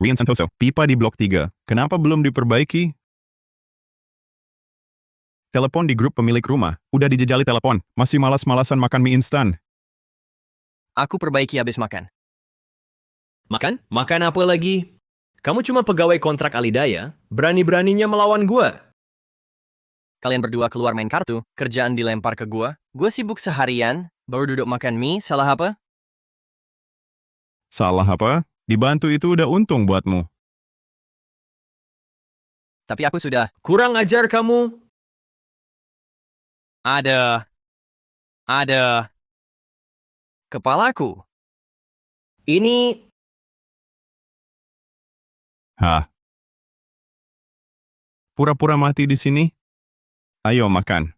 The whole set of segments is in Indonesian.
Rian Santoso, pipa di blok 3. Kenapa belum diperbaiki? Telepon di grup pemilik rumah. Udah dijejali telepon. Masih malas-malasan makan mie instan. Aku perbaiki habis makan. Makan? Makan apa lagi? Kamu cuma pegawai kontrak Alidaya, berani-beraninya melawan gua. Kalian berdua keluar main kartu, kerjaan dilempar ke gua. Gue sibuk seharian, baru duduk makan mie, salah apa? Salah apa? Dibantu itu udah untung buatmu. Tapi aku sudah Kurang ajar kamu. ada kepalaku. Ini Hah? Pura-pura mati di sini? Ayo makan.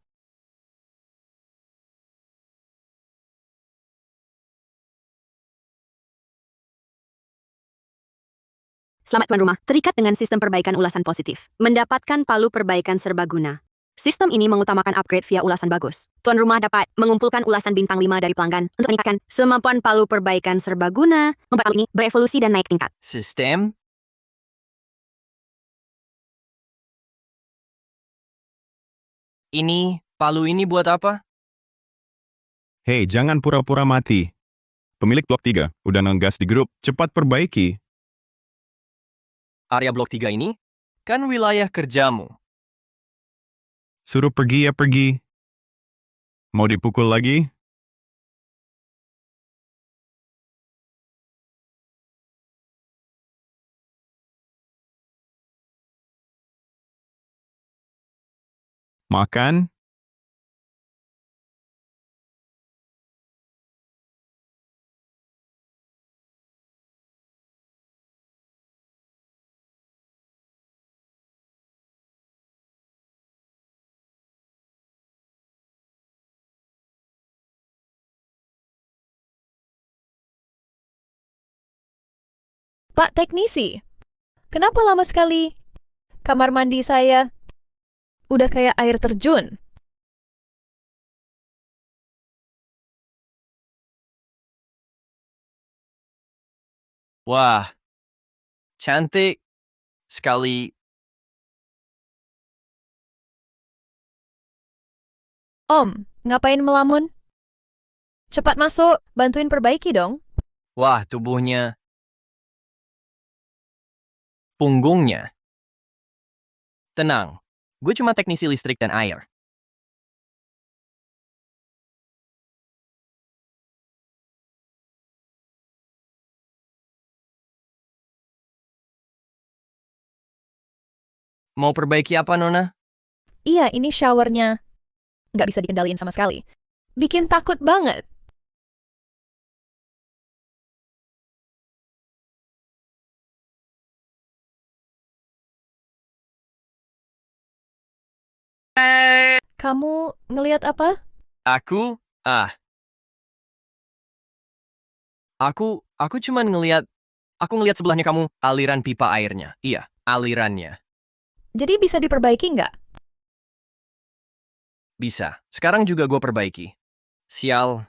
Selamat tuan rumah, terikat dengan sistem perbaikan ulasan positif. Mendapatkan palu perbaikan serbaguna. Sistem ini mengutamakan upgrade via ulasan bagus. Tuan rumah dapat mengumpulkan ulasan bintang 5 dari pelanggan untuk meningkatkan kemampuan palu perbaikan serbaguna, membuat palu ini berevolusi dan naik tingkat. Sistem? Palu ini buat apa? Hei, jangan pura-pura mati. Pemilik blok 3 udah ngegas di grup. Cepat perbaiki. Area blok 3 ini? Kan wilayah kerjamu. Suruh pergi ya pergi. Mau dipukul lagi? Makan? Pak Teknisi, kenapa lama sekali? Kamar mandi saya udah kayak air terjun. Wah, cantik sekali. Om, ngapain melamun? Cepat masuk, bantuin perbaiki dong. Wah, tubuhnya. Punggungnya. Tenang, gue cuma teknisi listrik dan air. Mau perbaiki apa, Nona? Iya, ini showernya. Nggak bisa dikendaliin sama sekali. Bikin takut banget. Kamu ngelihat apa? Aku, aku cuma aku ngelihat sebelahnya kamu, aliran pipa airnya. Iya, alirannya. Jadi bisa diperbaiki nggak? Bisa. Sekarang juga gue perbaiki. Sial,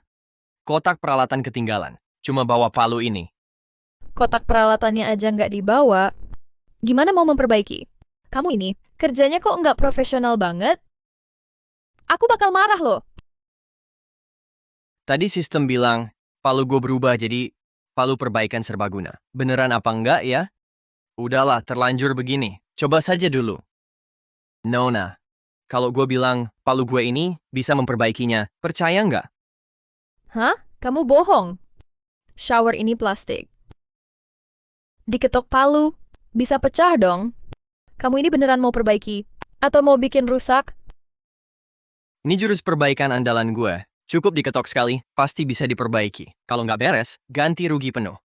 kotak peralatan ketinggalan. Cuma bawa palu ini. Kotak peralatannya aja nggak dibawa. Gimana mau memperbaiki? Kamu ini, kerjanya kok nggak profesional banget? Aku bakal marah loh. Tadi sistem bilang, palu gue berubah jadi palu perbaikan serbaguna. Beneran apa enggak ya? Udahlah, terlanjur begini. Coba saja dulu. Nona, kalau gue bilang palu gue ini bisa memperbaikinya, percaya nggak? Hah? Kamu bohong. Shower ini plastik. Diketok palu, bisa pecah dong. Kamu ini beneran mau perbaiki? Atau mau bikin rusak? Ini jurus perbaikan andalan gue. Cukup diketok sekali, pasti bisa diperbaiki. Kalau nggak beres, ganti rugi penuh.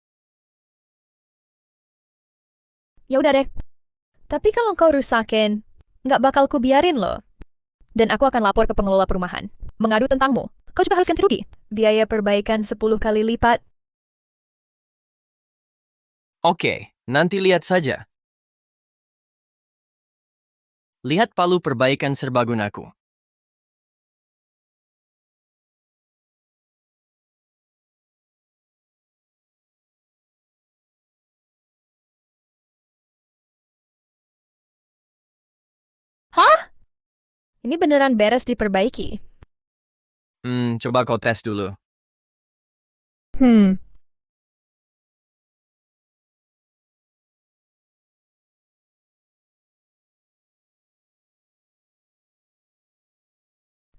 Ya udah deh. Tapi kalau kau rusakin, nggak bakal kubiarin loh. Dan aku akan lapor ke pengelola perumahan. Mengadu tentangmu. Kau juga harus ganti rugi. Biaya perbaikan 10 kali lipat. Oke, nanti lihat saja. Lihat palu perbaikan serbagunaku. Ini beneran beres diperbaiki. Coba kau tes dulu.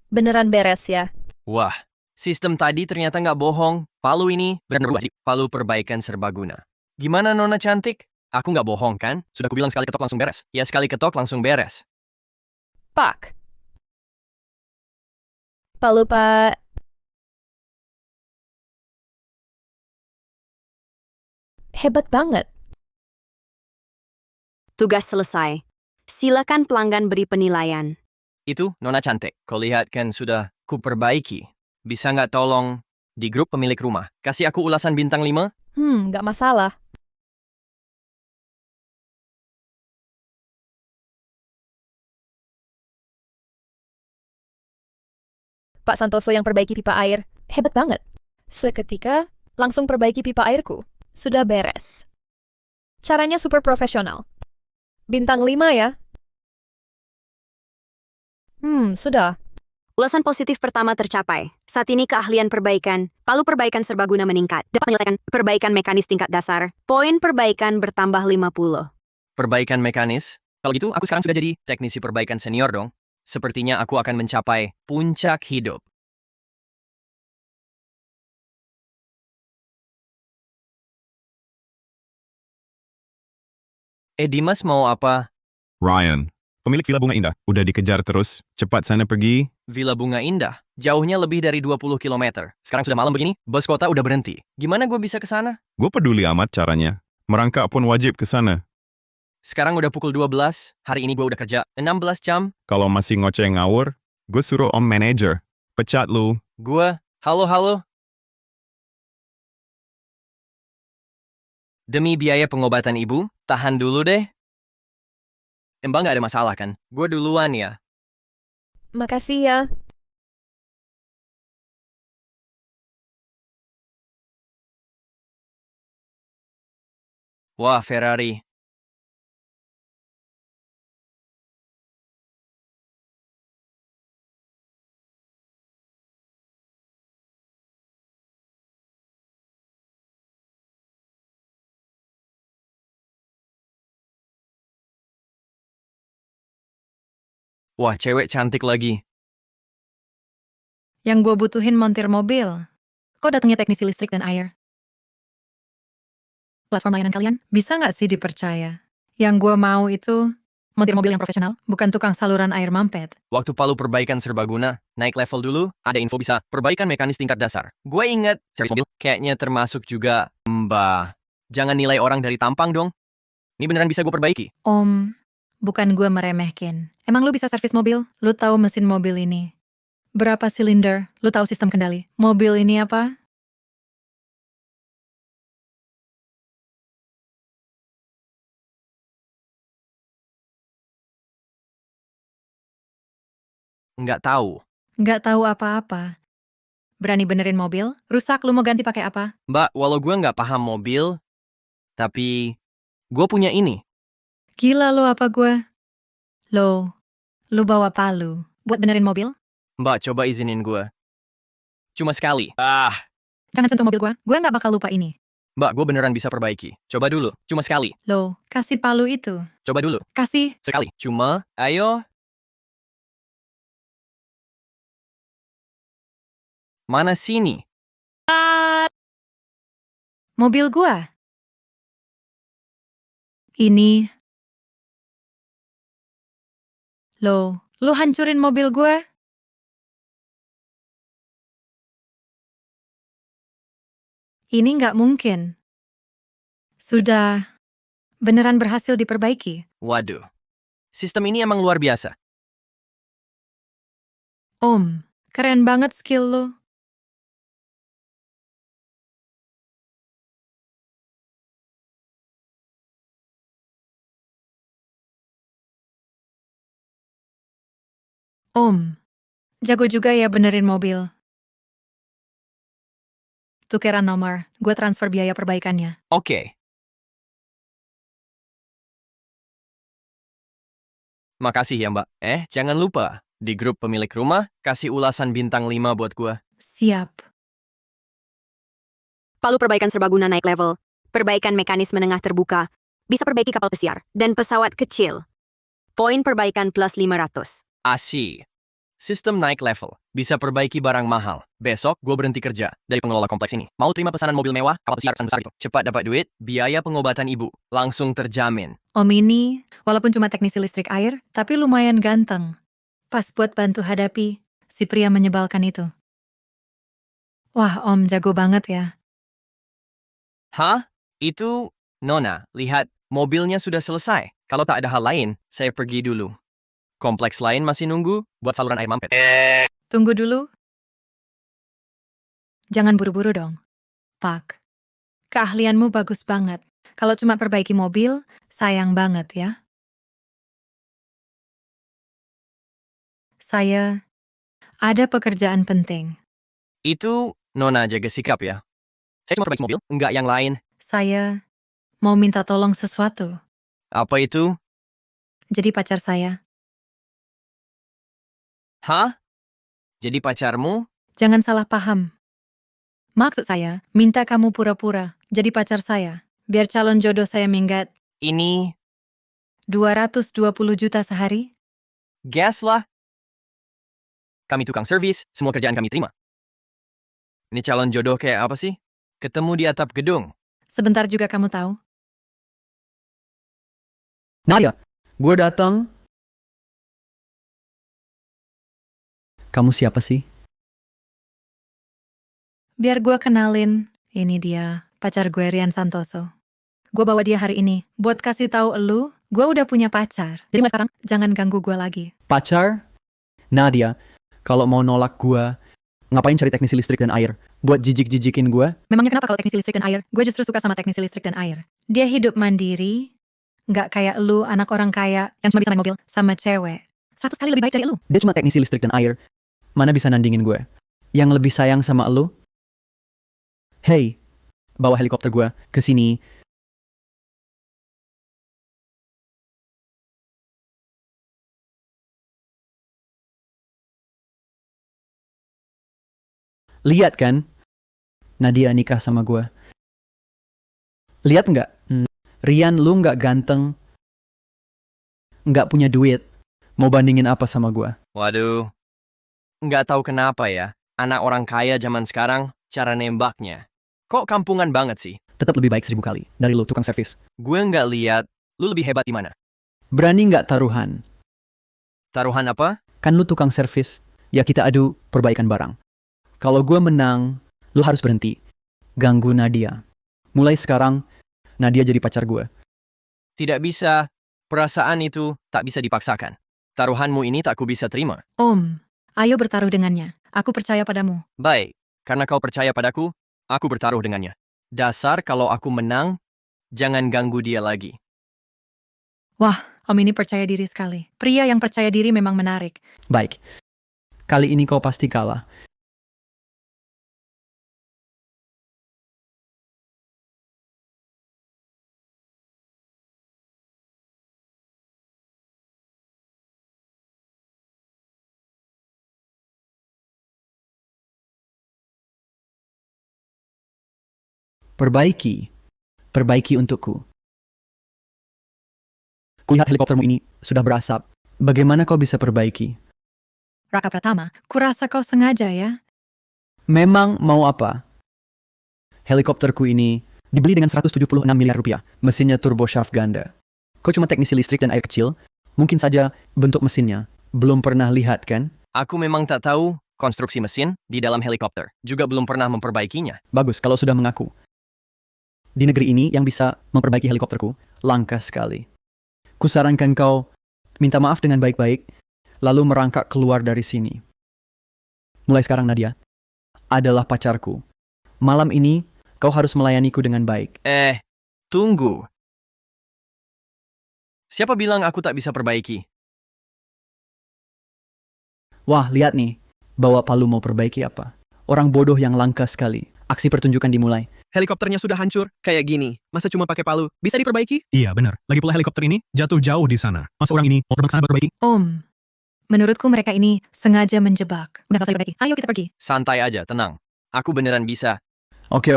Beneran beres ya. Wah, sistem tadi ternyata nggak bohong. Palu ini benar berubah jadi palu perbaikan serbaguna. Gimana Nona cantik? Aku nggak bohong kan? Sudah kubilang sekali ketok langsung beres. Ya sekali ketok langsung beres. Pak. Palu, Pak. Hebat banget. Tugas selesai. Silakan pelanggan beri penilaian. Itu Nona cantik. Kau lihat kan sudah kuperbaiki. Bisa nggak tolong di grup pemilik rumah kasih aku ulasan bintang 5? Nggak masalah. Pak Santoso yang perbaiki pipa air. Hebat banget. Seketika, langsung perbaiki pipa airku. Sudah beres. Caranya super profesional. Bintang 5 ya. Sudah. Ulasan positif pertama tercapai. Saat ini keahlian perbaikan, palu perbaikan serbaguna meningkat. Dapat menyelesaikan perbaikan mekanis tingkat dasar. Poin perbaikan bertambah 50. Perbaikan mekanis? Kalau gitu, aku sekarang sudah jadi teknisi perbaikan senior dong. Sepertinya aku akan mencapai puncak hidup. Dimas mau apa? Ryan, pemilik Villa Bunga Indah, udah dikejar terus. Cepat sana pergi. Villa Bunga Indah. Jauhnya lebih dari 20 km. Sekarang sudah malam begini, bus kota udah berhenti. Gimana gue bisa ke sana? Gue peduli amat caranya. Merangkak pun wajib ke sana. Sekarang udah pukul 12, hari ini gue udah kerja 16 jam. Kalau masih ngoceh ngawur, gue suruh om manajer. Pecat lu. Halo. Demi biaya pengobatan ibu, tahan dulu deh. Emang nggak ada masalah kan? Gue duluan ya. Makasih ya. Wah, Ferrari. Wah, cewek cantik lagi. Yang gue butuhin montir mobil. Kok datangnya teknisi listrik dan air? Platform layanan kalian bisa nggak sih dipercaya? Yang gue mau itu montir mobil yang profesional, bukan tukang saluran air mampet. Waktu Palu perbaikan serbaguna, naik level dulu, ada info bisa perbaikan mekanis tingkat dasar. Gue inget, servis mobil kayaknya termasuk juga Mbah. Jangan nilai orang dari tampang dong. Ini beneran bisa gue perbaiki. Om, bukan gue meremehkin. Emang lu bisa servis mobil? Lu tahu mesin mobil ini? Berapa silinder? Lu tahu sistem kendali? Mobil ini apa? Nggak tahu. Nggak tahu apa-apa. Berani benerin mobil? Rusak, lu mau ganti pakai apa? Mbak, walau gue nggak paham mobil, tapi gue punya ini. Gila lu apa gue? Lu bawa palu buat benerin mobil? Mbak, coba izinin gue. Cuma sekali. Jangan sentuh mobil gue nggak bakal lupa ini. Mbak, gue beneran bisa perbaiki. Coba dulu. Cuma sekali. Kasih palu itu. Coba dulu. Kasih. Sekali. Cuma, ayo. Mana sini? Mobil gua. Ini. Lu hancurin mobil gua? Ini nggak mungkin. Sudah beneran berhasil diperbaiki. Waduh. Sistem ini emang luar biasa. Om, keren banget skill lu. Om, jago juga ya benerin mobil. Tukeran nomor, gue transfer biaya perbaikannya. Oke. Makasih ya, Mbak. Jangan lupa. Di grup pemilik rumah, kasih ulasan bintang 5 buat gua. Siap. Palu perbaikan serbaguna naik level. Perbaikan mekanisme menengah terbuka. Bisa perbaiki kapal pesiar dan pesawat kecil. Poin perbaikan plus 500. Asyik. Sistem naik level. Bisa perbaiki barang mahal. Besok, gue berhenti kerja dari pengelola kompleks ini. Mau terima pesanan mobil mewah, kapal pesiar besar itu. Cepat dapat duit, biaya pengobatan ibu. Langsung terjamin. Om ini, walaupun cuma teknisi listrik air, tapi lumayan ganteng. Pas buat bantu hadapi si pria menyebalkan itu. Wah, Om jago banget ya. Hah? Itu, Nona, lihat, mobilnya sudah selesai. Kalau tak ada hal lain, saya pergi dulu. Kompleks lain masih nunggu buat saluran air mampet. Tunggu dulu. Jangan buru-buru dong. Pak, keahlianmu bagus banget. Kalau cuma perbaiki mobil, sayang banget ya. Saya ada pekerjaan penting. Itu, Nona jaga sikap ya. Saya cuma perbaiki mobil, enggak yang lain. Saya mau minta tolong sesuatu. Apa itu? Jadi pacar saya. Hah? Jadi pacarmu? Jangan salah paham. Maksud saya, minta kamu pura-pura jadi pacar saya. Biar calon jodoh saya minggat Ini, 220 juta sehari. gas lah. Kami tukang servis, semua kerjaan kami terima. Ini calon jodoh kayak apa sih? Ketemu di atap gedung. Sebentar juga kamu tahu. Nadia, gue datang. Kamu siapa sih? Biar gue kenalin, ini dia, pacar gue Rian Santoso. Gue bawa dia hari ini, buat kasih tahu elu, gue udah punya pacar. Jadi mulai sekarang, jangan ganggu gue lagi. Pacar? Nadia, kalau mau nolak gue, ngapain cari teknisi listrik dan air? Buat jijik-jijikin gue? Memangnya kenapa kalau teknisi listrik dan air? Gue justru suka sama teknisi listrik dan air. Dia hidup mandiri, nggak kayak elu, anak orang kaya, yang cuma bisa main mobil sama cewek. 100 kali lebih baik dari elu. Dia cuma teknisi listrik dan air. Mana bisa nandingin gue? Yang lebih sayang sama elu? Hey, bawa helikopter gue ke sini. Lihat kan? Nadia nikah sama gue. Lihat nggak? Rian, lu nggak ganteng. Nggak punya duit. Mau bandingin apa sama gue? Waduh. Nggak tahu kenapa ya. Anak orang kaya zaman sekarang, cara nembaknya. Kok kampungan banget sih? Tetap lebih baik 1000 kali dari lu tukang servis. Gue nggak lihat, lu lebih hebat di mana? Berani nggak taruhan? Taruhan apa? Kan lu tukang servis. Ya kita adu perbaikan barang. Kalau gue menang, lu harus berhenti. Ganggu Nadia. Mulai sekarang, Nadia jadi pacar gue. Tidak bisa. Perasaan itu tak bisa dipaksakan. Taruhanmu ini tak ku bisa terima. Om, ayo bertaruh dengannya. Aku percaya padamu. Baik, karena kau percaya padaku, aku bertaruh dengannya. Dasar kalau aku menang, jangan ganggu dia lagi. Wah, Om ini percaya diri sekali. Pria yang percaya diri memang menarik. Baik. Kali ini kau pasti kalah. Perbaiki. Perbaiki untukku. Kulihat helikoptermu ini sudah berasap. Bagaimana kau bisa perbaiki? Raka Pratama, kurasa kau sengaja ya? Memang mau apa? Helikopterku ini dibeli dengan 176 miliar rupiah. Mesinnya turboshaft ganda. Kau cuma teknisi listrik dan air kecil? Mungkin saja bentuk mesinnya. Belum pernah lihat kan? Aku memang tak tahu konstruksi mesin di dalam helikopter. Juga belum pernah memperbaikinya. Bagus kalau sudah mengaku. Di negeri ini yang bisa memperbaiki helikopterku, langka sekali. Kusarankan kau minta maaf dengan baik-baik, lalu merangkak keluar dari sini. Mulai sekarang Nadia, adalah pacarku. Malam ini, kau harus melayaniku dengan baik. Tunggu. Siapa bilang aku tak bisa perbaiki? Wah, lihat nih, bawa Palu mau perbaiki apa? Orang bodoh yang langka sekali. Aksi pertunjukan dimulai. Helikopternya sudah hancur, kayak gini. Masa cuma pakai palu? Bisa diperbaiki? Iya, benar. Lagi pula helikopter ini jatuh jauh di sana. Masa orang ini mau terbang ke sana perbaiki? Om, Menurutku mereka ini sengaja menjebak. Udah gak usah diperbaiki. Ayo kita pergi. Santai aja, tenang. Aku beneran bisa. Oke.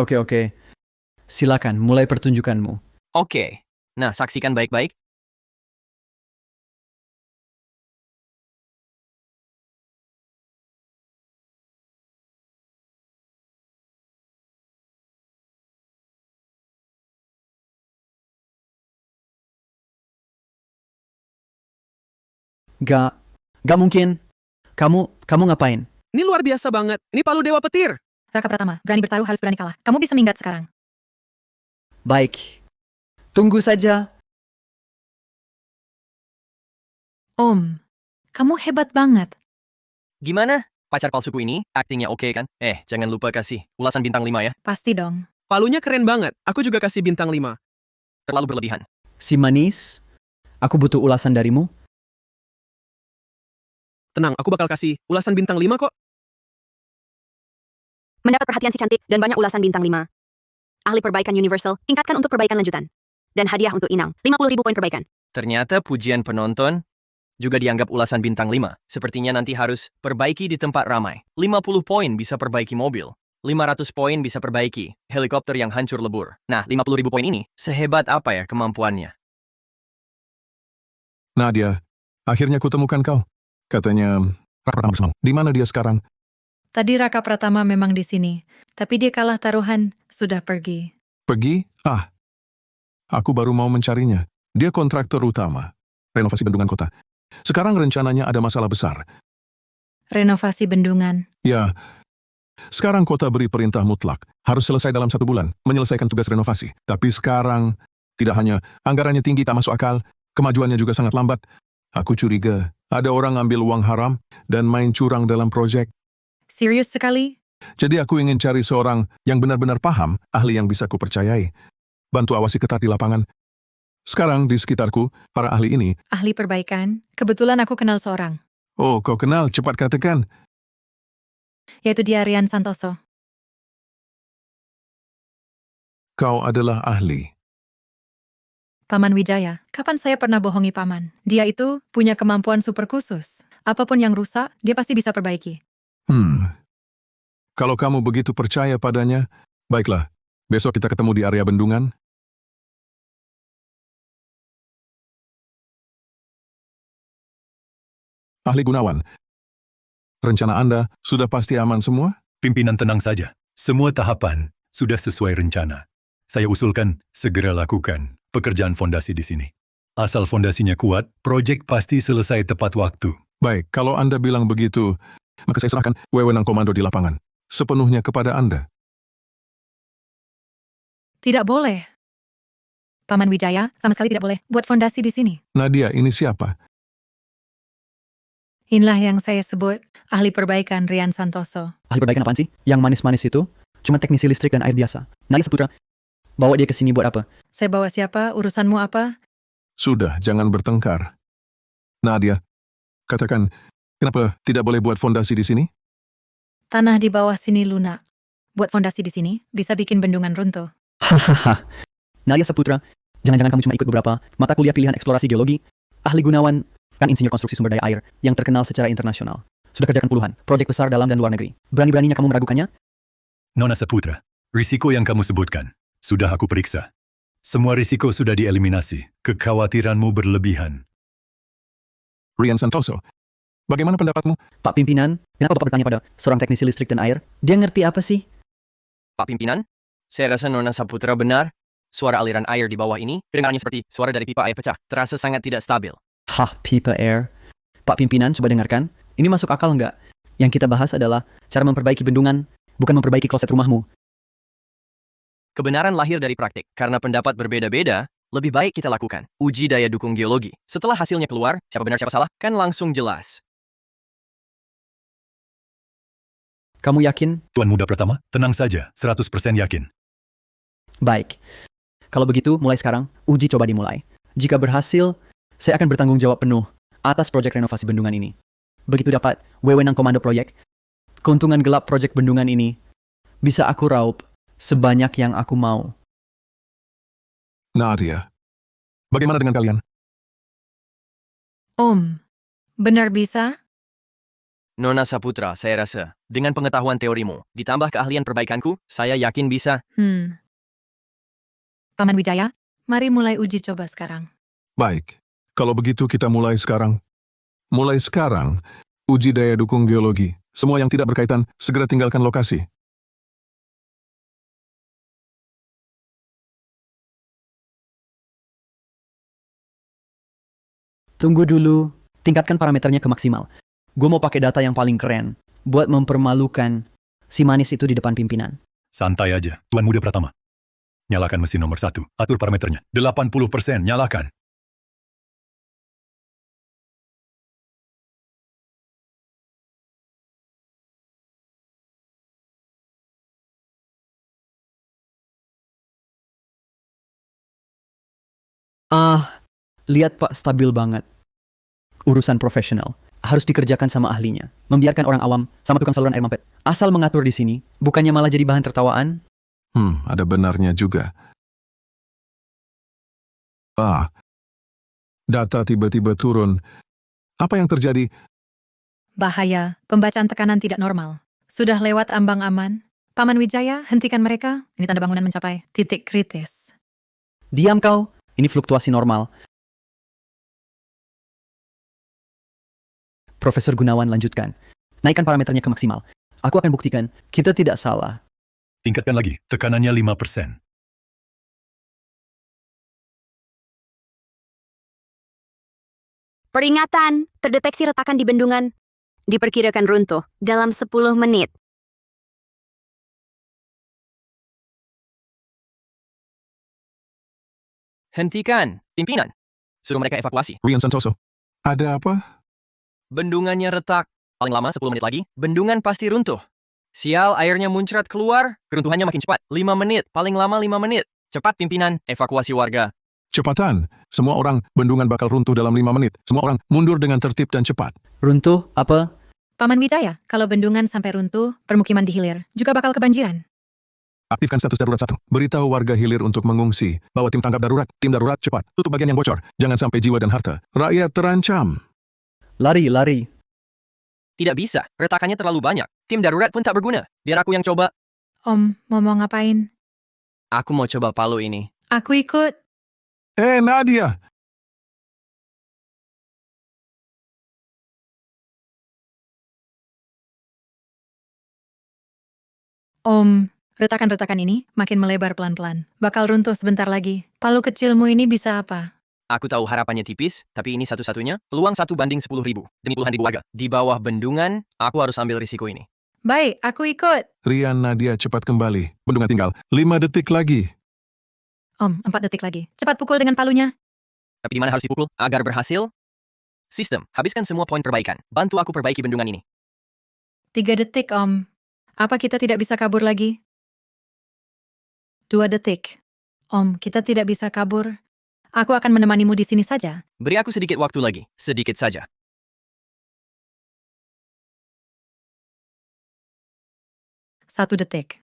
Silakan, mulai pertunjukanmu. Oke. Nah, saksikan baik-baik. Gak mungkin. Kamu ngapain? Ini luar biasa banget. Ini palu dewa petir. Raka Pratama, berani bertaruh harus berani kalah. Kamu bisa minggat sekarang. Baik. Tunggu saja. Om, kamu hebat banget. Gimana? Pacar palsuku ini, aktingnya oke kan? Jangan lupa kasih ulasan bintang 5 ya. Pasti dong. Palunya keren banget. Aku juga kasih bintang 5. Terlalu berlebihan. Si manis, aku butuh ulasan darimu. Tenang, aku bakal kasih ulasan bintang 5 kok. Mendapat perhatian si cantik dan banyak ulasan bintang 5. Ahli perbaikan universal, tingkatkan untuk perbaikan lanjutan. Dan hadiah untuk Inang, 50.000 poin perbaikan. Ternyata pujian penonton juga dianggap ulasan bintang 5. Sepertinya nanti harus perbaiki di tempat ramai. 50 poin bisa perbaiki mobil. 500 poin bisa perbaiki helikopter yang hancur lebur. Nah, 50.000 poin ini sehebat apa ya kemampuannya? Nadia, akhirnya kutemukan kau. Katanya, Raka Pratama bersamamu. Di mana dia sekarang? Tadi Raka Pratama memang di sini, tapi dia kalah taruhan, sudah pergi. Pergi? Aku baru mau mencarinya. Dia kontraktor utama. Renovasi bendungan kota. Sekarang rencananya ada masalah besar. Renovasi bendungan. Ya, sekarang kota beri perintah mutlak. Harus selesai dalam 1 bulan, menyelesaikan tugas renovasi. Tapi sekarang, tidak hanya anggarannya tinggi tak masuk akal, kemajuannya juga sangat lambat. Aku curiga, ada orang ambil uang haram dan main curang dalam proyek. Serius sekali? Jadi aku ingin cari seorang yang benar-benar paham, ahli yang bisa kupercayai. Bantu awasi ketat di lapangan. Sekarang di sekitarku, para ahli ini... Ahli perbaikan? Kebetulan aku kenal seorang. Oh, kau kenal, cepat katakan. Yaitu dia Rian Santoso. Kau adalah ahli. Paman Wijaya, kapan saya pernah bohongi Paman? Dia itu punya kemampuan super khusus. Apapun yang rusak, dia pasti bisa perbaiki. Kalau kamu begitu percaya padanya, baiklah, besok kita ketemu di area bendungan. Ahli Gunawan, rencana Anda sudah pasti aman semua? Pimpinan tenang saja. Semua tahapan sudah sesuai rencana. Saya usulkan segera lakukan pekerjaan fondasi di sini. Asal fondasinya kuat, proyek pasti selesai tepat waktu. Baik, kalau Anda bilang begitu, maka saya serahkan wewenang komando di lapangan. Sepenuhnya kepada Anda. Tidak boleh. Paman Wijaya sama sekali tidak boleh buat fondasi di sini. Nadia, ini siapa? Inilah yang saya sebut ahli perbaikan Rian Santoso. Ahli perbaikan apaan sih? Yang manis-manis itu? Cuma teknisi listrik dan air biasa. Nadia Saputra, bawa dia ke sini buat apa? Saya bawa siapa? Urusanmu apa? Sudah, jangan bertengkar. Nadia, katakan, kenapa tidak boleh buat fondasi di sini? Tanah di bawah sini lunak. Buat fondasi di sini bisa bikin bendungan runtuh. Hahaha. Nadia Saputra, jangan-jangan kamu cuma ikut beberapa mata kuliah pilihan eksplorasi geologi? Ahli Gunawan kan insinyur konstruksi sumber daya air yang terkenal secara internasional. Sudah kerjakan puluhan proyek besar dalam dan luar negeri. Berani-beraninya kamu meragukannya? Nona Saputra, risiko yang kamu sebutkan sudah aku periksa. Semua risiko sudah dieliminasi. Kekhawatiranmu berlebihan. Rian Santoso, bagaimana pendapatmu? Pak Pimpinan, kenapa Bapak bertanya pada seorang teknisi listrik dan air? Dia ngerti apa sih? Pak Pimpinan, saya rasa Nona Saputra benar. Suara aliran air di bawah ini kedengarannya seperti suara dari pipa air pecah. Terasa sangat tidak stabil. Hah, pipa air. Pak Pimpinan, coba dengarkan. Ini masuk akal nggak? Yang kita bahas adalah cara memperbaiki bendungan, bukan memperbaiki kloset rumahmu. Kebenaran lahir dari praktik. Karena pendapat berbeda-beda, lebih baik kita lakukan uji daya dukung geologi. Setelah hasilnya keluar, siapa benar siapa salah, kan langsung jelas. Kamu yakin? Tuan Muda Pratama, tenang saja, 100% yakin. Baik. Kalau begitu, mulai sekarang, uji coba dimulai. Jika berhasil, saya akan bertanggung jawab penuh atas proyek renovasi bendungan ini. Begitu dapat wewenang komando proyek, keuntungan gelap proyek bendungan ini bisa aku raup sebanyak yang aku mau. Nadia, bagaimana dengan kalian? Om, Benar bisa? Nona Saputra, saya rasa, dengan pengetahuan teorimu, ditambah keahlian perbaikanku, saya yakin bisa. Paman Wijaya, mari mulai uji coba sekarang. Baik, kalau begitu kita mulai sekarang. Mulai sekarang, uji daya dukung geologi. Semua yang tidak berkaitan, segera tinggalkan lokasi. Tunggu dulu, tingkatkan parameternya ke maksimal. Gue mau pakai data yang paling keren buat mempermalukan si manis itu di depan pimpinan. Santai aja, Tuan Muda Pratama. Nyalakan mesin nomor 1. Atur parameternya. 80%, nyalakan. Lihat Pak, stabil banget. Urusan profesional harus dikerjakan sama ahlinya. Membiarkan orang awam sama tukang saluran air mampet asal mengatur di sini, bukannya malah jadi bahan tertawaan. Ada benarnya juga. Data tiba-tiba turun. Apa yang terjadi? Bahaya, pembacaan tekanan tidak normal. Sudah lewat ambang aman. Paman Wijaya, hentikan mereka. Ini tanda bangunan mencapai titik kritis. Diam kau, ini fluktuasi normal. Profesor Gunawan lanjutkan. Naikkan parameternya ke maksimal. Aku akan buktikan, kita tidak salah. Tingkatkan lagi, tekanannya 5%. Peringatan, terdeteksi retakan di bendungan. Diperkirakan runtuh dalam 10 menit. Hentikan, pimpinan. Suruh mereka evakuasi. Rian Santoso. Ada apa? Bendungannya retak. Paling lama 10 menit lagi, bendungan pasti runtuh. Sial, airnya muncrat keluar, keruntuhannya makin cepat. 5 menit, paling lama 5 menit. Cepat pimpinan, evakuasi warga. Cepatan. Semua orang, bendungan bakal runtuh dalam 5 menit. Semua orang mundur dengan tertib dan cepat. Runtuh apa? Paman Wijaya, kalau bendungan sampai runtuh, permukiman di hilir juga bakal kebanjiran. Aktifkan status darurat 1. Beritahu warga hilir untuk mengungsi. Bawa tim tangkap darurat. Tim darurat cepat. Tutup bagian yang bocor. Jangan sampai jiwa dan harta rakyat terancam. Lari, lari. Tidak bisa, retakannya terlalu banyak. Tim darurat pun tak berguna. Biar aku yang coba. Om, mau ngapain? Aku mau coba palu ini. Aku ikut. Nadia! Om, retakan-retakan ini makin melebar pelan-pelan. Bakal runtuh sebentar lagi. Palu kecilmu ini bisa apa? Aku tahu harapannya tipis, tapi ini satu-satunya. Peluang 1/10.000. Demi puluhan ribu warga. Di bawah bendungan, aku harus ambil risiko ini. Baik, aku ikut. Rian, Nadia, cepat kembali. Bendungan tinggal 5 detik lagi. Om, 4 detik lagi. Cepat pukul dengan palunya. Tapi di mana harus dipukul? Agar berhasil? Sistem, habiskan semua poin perbaikan. Bantu aku perbaiki bendungan ini. 3 detik, Om. Apa kita tidak bisa kabur lagi? 2 detik. Om, kita tidak bisa kabur. Aku akan menemanimu di sini saja. Beri aku sedikit waktu lagi. Sedikit saja. 1 detik.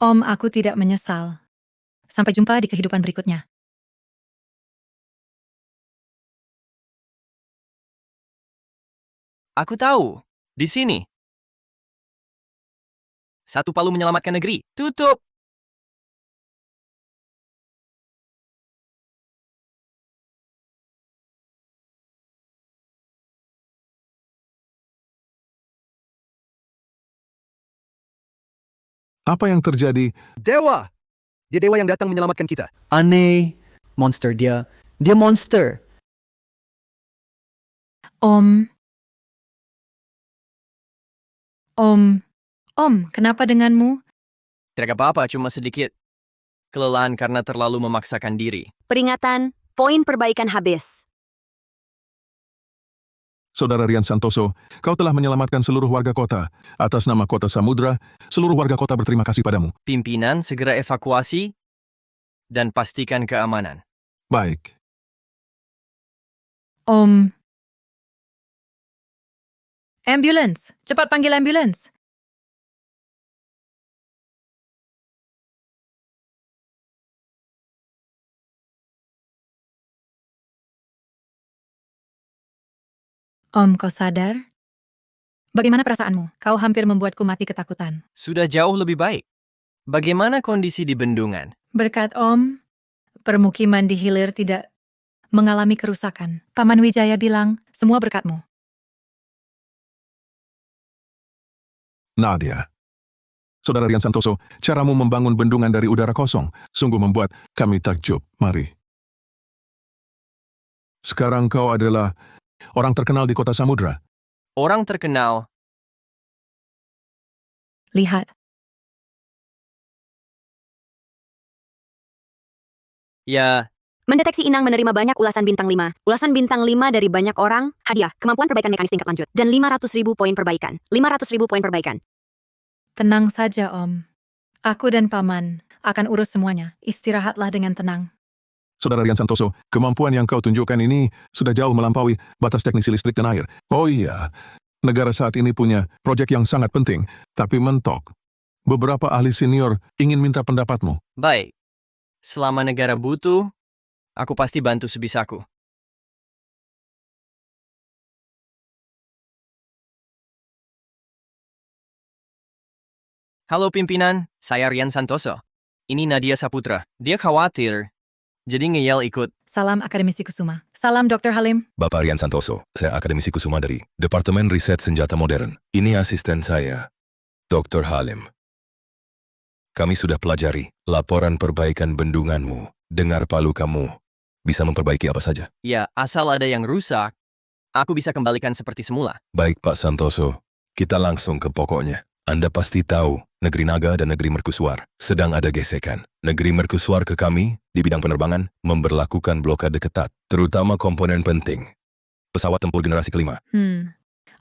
Om, aku tidak menyesal. Sampai jumpa di kehidupan berikutnya. Aku tahu. Di sini. Satu palu menyelamatkan negeri. Tutup! Apa yang terjadi? Dewa! Dia dewa yang datang menyelamatkan kita. Aneh. Monster dia. Dia monster. Om. Om, kenapa denganmu? Tidak apa-apa, cuma sedikit kelelahan karena terlalu memaksakan diri. Peringatan, poin perbaikan habis. Saudara Rian Santoso, kau telah menyelamatkan seluruh warga kota. Atas nama Kota Samudra, seluruh warga kota berterima kasih padamu. Pimpinan segera evakuasi dan pastikan keamanan. Baik. Om. Ambulans, cepat panggil ambulans. Om, kau sadar? Bagaimana perasaanmu? Kau hampir membuatku mati ketakutan. Sudah jauh lebih baik. Bagaimana kondisi di bendungan? Berkat Om, permukiman di hilir tidak mengalami kerusakan. Paman Wijaya bilang, semua berkatmu. Nadia. Saudara Rian Santoso, caramu membangun bendungan dari udara kosong sungguh membuat kami takjub. Mari. Sekarang kau adalah orang terkenal di kota Samudra. Orang terkenal. Lihat, Ya, Mendeteksi inang menerima banyak ulasan bintang 5. Ulasan bintang 5 dari banyak orang, hadiah, kemampuan perbaikan mekanis tingkat lanjut, dan 500.000 poin perbaikan. 500.000 poin perbaikan. tenang saja Om. Aku dan Paman akan urus semuanya. Istirahatlah dengan tenang. Saudara Rian Santoso, kemampuan yang kau tunjukkan ini sudah jauh melampaui batas teknisi listrik dan air. Oh iya, negara saat ini punya proyek yang sangat penting, tapi mentok. Beberapa ahli senior ingin minta pendapatmu. baik. Selama negara butuh, aku pasti bantu sebisaku. Halo pimpinan, saya Rian Santoso. Ini Nadia Saputra. Dia khawatir, jadi ngeyel ikut. Salam Akademisi Kusuma. Salam Dr. Halim. Bapak Rian Santoso, saya akademisi Kusuma dari Departemen Riset Senjata Modern. Ini asisten saya, Dr. Halim. Kami sudah pelajari laporan perbaikan bendunganmu. Dengar palu kamu. Bisa memperbaiki apa saja. Ya, asal ada yang rusak, aku bisa kembalikan seperti semula. Baik Pak Santoso, kita langsung ke pokoknya. Anda pasti tahu, Negeri Naga dan Negeri Mercusuar sedang ada gesekan. Negeri Mercusuar ke kami, di bidang penerbangan, memberlakukan blokade ketat, terutama komponen penting. Pesawat tempur generasi kelima.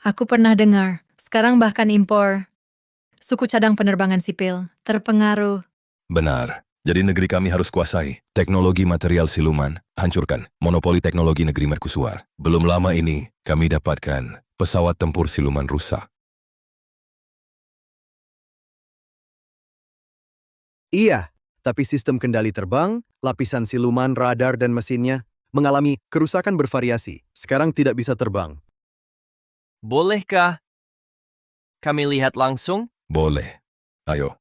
Aku pernah dengar. Sekarang bahkan impor suku cadang penerbangan sipil terpengaruh. Benar. Jadi negeri kami harus kuasai teknologi material siluman, hancurkan monopoli teknologi negeri Mercusuar. Belum lama ini, kami dapatkan pesawat tempur siluman rusak. Iya, tapi sistem kendali terbang, lapisan siluman, radar, dan mesinnya mengalami kerusakan bervariasi. Sekarang tidak bisa terbang. Bolehkah kami lihat langsung? Boleh. Ayo.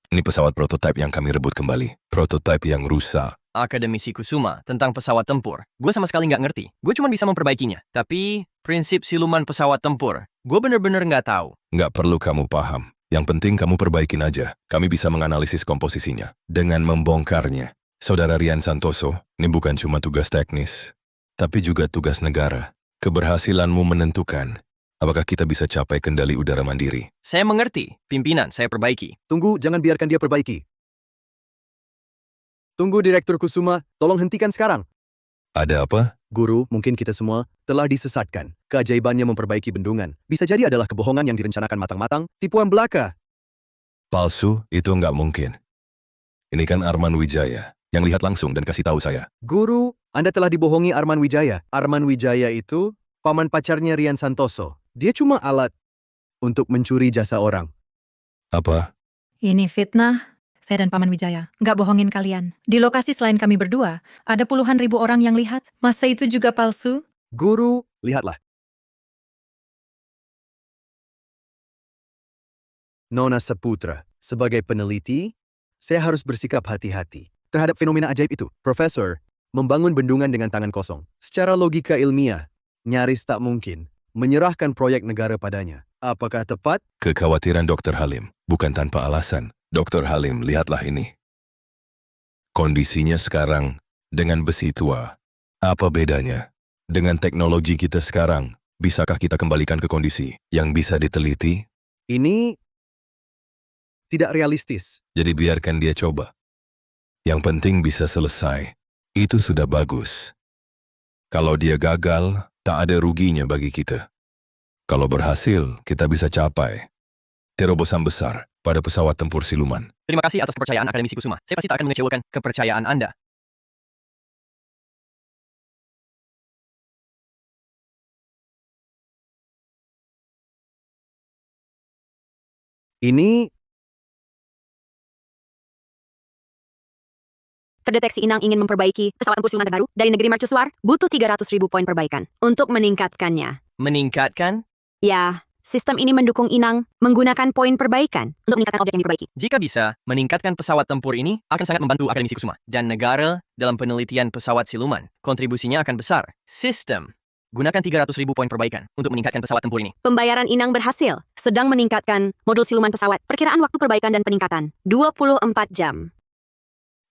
Ini pesawat prototipe yang kami rebut kembali. Prototipe yang rusak. Akademisi Kusuma tentang pesawat tempur. Gue sama sekali nggak ngerti. Gue cuma bisa memperbaikinya. Tapi prinsip siluman pesawat tempur, gue bener-bener nggak tahu. Nggak perlu kamu paham. Yang penting kamu perbaikin aja. Kami bisa menganalisis komposisinya. Dengan membongkarnya. Saudara Rian Santoso, ini bukan cuma tugas teknis, tapi juga tugas negara. Keberhasilanmu menentukan apakah kita bisa capai kendali udara mandiri. Saya mengerti. Pimpinan, saya perbaiki. Tunggu, jangan biarkan dia perbaiki. Tunggu Direktur Kusuma, tolong hentikan sekarang. Ada apa? Guru, mungkin kita semua telah disesatkan. Keajaibannya memperbaiki bendungan. Bisa jadi adalah kebohongan yang direncanakan matang-matang, tipuan belaka. Palsu? Itu nggak mungkin. Ini kan Arman Wijaya, yang lihat langsung dan kasih tahu saya. Guru, Anda telah dibohongi Arman Wijaya. Arman Wijaya itu paman pacarnya Rian Santoso. Dia cuma alat untuk mencuri jasa orang. Apa? Ini fitnah. Saya dan Paman Wijaya nggak bohongin kalian. Di lokasi selain kami berdua, ada puluhan ribu orang yang lihat. Masa itu juga palsu? Guru, lihatlah. Nona Saputra, sebagai peneliti, saya harus bersikap hati-hati terhadap fenomena ajaib itu. Profesor, membangun bendungan dengan tangan kosong. Secara logika ilmiah, nyaris tak mungkin menyerahkan proyek negara padanya. Apakah tepat? Kekhawatiran Dr. Halim, bukan tanpa alasan. Dr. Halim, lihatlah ini. Kondisinya sekarang dengan besi tua. Apa bedanya? Dengan teknologi kita sekarang, bisakah kita kembalikan ke kondisi yang bisa diteliti? Ini tidak realistis. Jadi biarkan dia coba. Yang penting bisa selesai. Itu sudah bagus. Kalau dia gagal, tak ada ruginya bagi kita. Kalau berhasil, kita bisa capai terobosan besar pada pesawat tempur siluman. Terima kasih atas kepercayaan Akademisi Kusuma. Saya pasti tak akan mengecewakan kepercayaan Anda. Ini Terdeteksi inang ingin memperbaiki pesawat tempur siluman terbaru dari negeri mercusuar, butuh 300.000 poin perbaikan. Untuk meningkatkannya, Meningkatkan? ya, sistem ini mendukung inang menggunakan poin perbaikan untuk meningkatkan objek yang diperbaiki. Jika bisa, meningkatkan pesawat tempur ini akan sangat membantu Akademisi Kusuma dan negara dalam penelitian pesawat siluman. Kontribusinya akan besar. Sistem. Gunakan 300.000 poin perbaikan untuk meningkatkan pesawat tempur ini. Pembayaran inang berhasil, sedang meningkatkan modul siluman pesawat. Perkiraan waktu perbaikan dan peningkatan, 24 jam.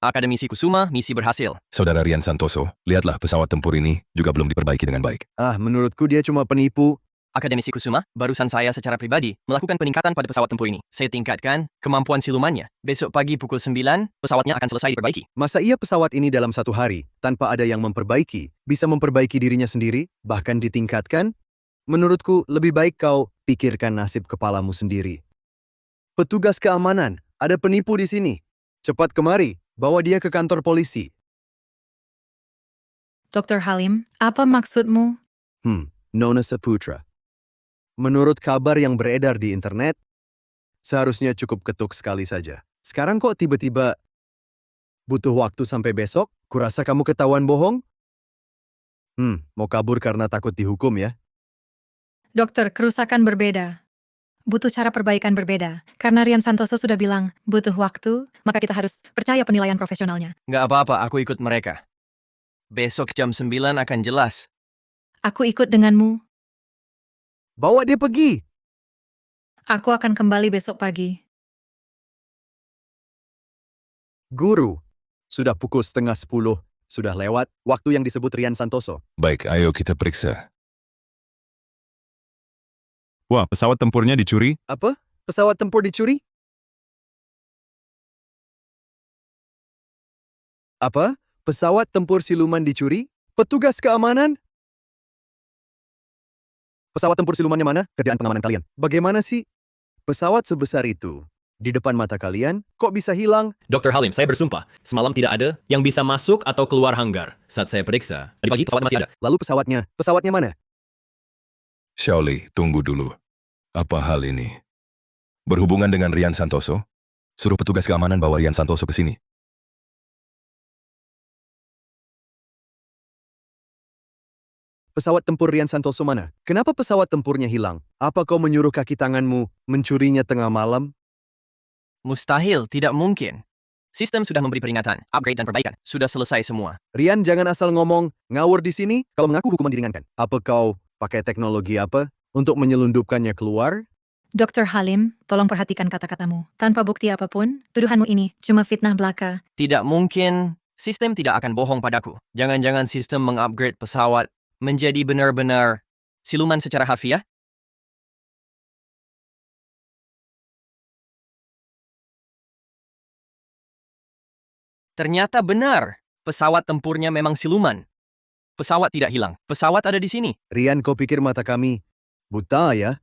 Akademisi Kusuma, misi berhasil. Saudara Rian Santoso, lihatlah pesawat tempur ini juga belum diperbaiki dengan baik. Menurutku dia cuma penipu. Akademisi Kusuma, barusan saya secara pribadi melakukan peningkatan pada pesawat tempur ini. Saya tingkatkan kemampuan silumannya. Besok pagi pukul 9, pesawatnya akan selesai diperbaiki. Masa iya pesawat ini dalam 1 hari, tanpa ada yang memperbaiki, bisa memperbaiki dirinya sendiri, bahkan ditingkatkan? Menurutku, lebih baik kau pikirkan nasib kepalamu sendiri. Petugas keamanan, ada penipu di sini. Cepat kemari, bawa dia ke kantor polisi. Dr. Halim, apa maksudmu? Nona Saputra. Menurut kabar yang beredar di internet, seharusnya cukup ketuk sekali saja. Sekarang kok tiba-tiba butuh waktu sampai besok? Kurasa kamu ketahuan bohong? Mau kabur karena takut dihukum ya? Dokter, kerusakan berbeda. Butuh cara perbaikan berbeda. Karena Rian Santoso sudah bilang, butuh waktu, maka kita harus percaya penilaian profesionalnya. Nggak apa-apa, aku ikut mereka. Besok jam 9 akan jelas. Aku ikut denganmu. Bawa dia pergi! Aku akan kembali besok pagi. Guru, sudah pukul 9:30, sudah lewat waktu yang disebut Rian Santoso. Baik, ayo kita periksa. Wah, pesawat tempurnya dicuri? Apa? Pesawat tempur dicuri? Apa? Pesawat tempur siluman dicuri? Petugas keamanan? Pesawat tempur silumannya mana? Kerjaan pengamanan kalian. Bagaimana sih? Pesawat sebesar itu, di depan mata kalian, kok bisa hilang? Dr. Halim, saya bersumpah, semalam tidak ada yang bisa masuk atau keluar hanggar. Saat saya periksa, tadi pagi pesawat masih ada. Lalu pesawatnya mana? Shaoli, tunggu dulu. Apa hal ini? Berhubungan dengan Rian Santoso? Suruh petugas keamanan bawa Rian Santoso ke sini. Pesawat tempur Rian Santoso mana? Kenapa pesawat tempurnya hilang? Apa kau menyuruh kaki tanganmu mencurinya tengah malam? Mustahil, tidak mungkin. Sistem sudah memberi peringatan, upgrade dan perbaikan. Sudah selesai semua. Rian, jangan asal ngomong, ngawur di sini. Kalau mengaku hukuman diringankan. Apa kau pakai teknologi apa untuk menyelundupkannya keluar? Dr. Halim, tolong perhatikan kata-katamu. Tanpa bukti apapun, tuduhanmu ini cuma fitnah belaka. Tidak mungkin. Sistem tidak akan bohong padaku. Jangan-jangan sistem mengupgrade pesawat menjadi benar-benar siluman secara harfiah? Ternyata benar. Pesawat tempurnya memang siluman. Pesawat tidak hilang. Pesawat ada di sini. Rian, kau pikir mata kami buta ya?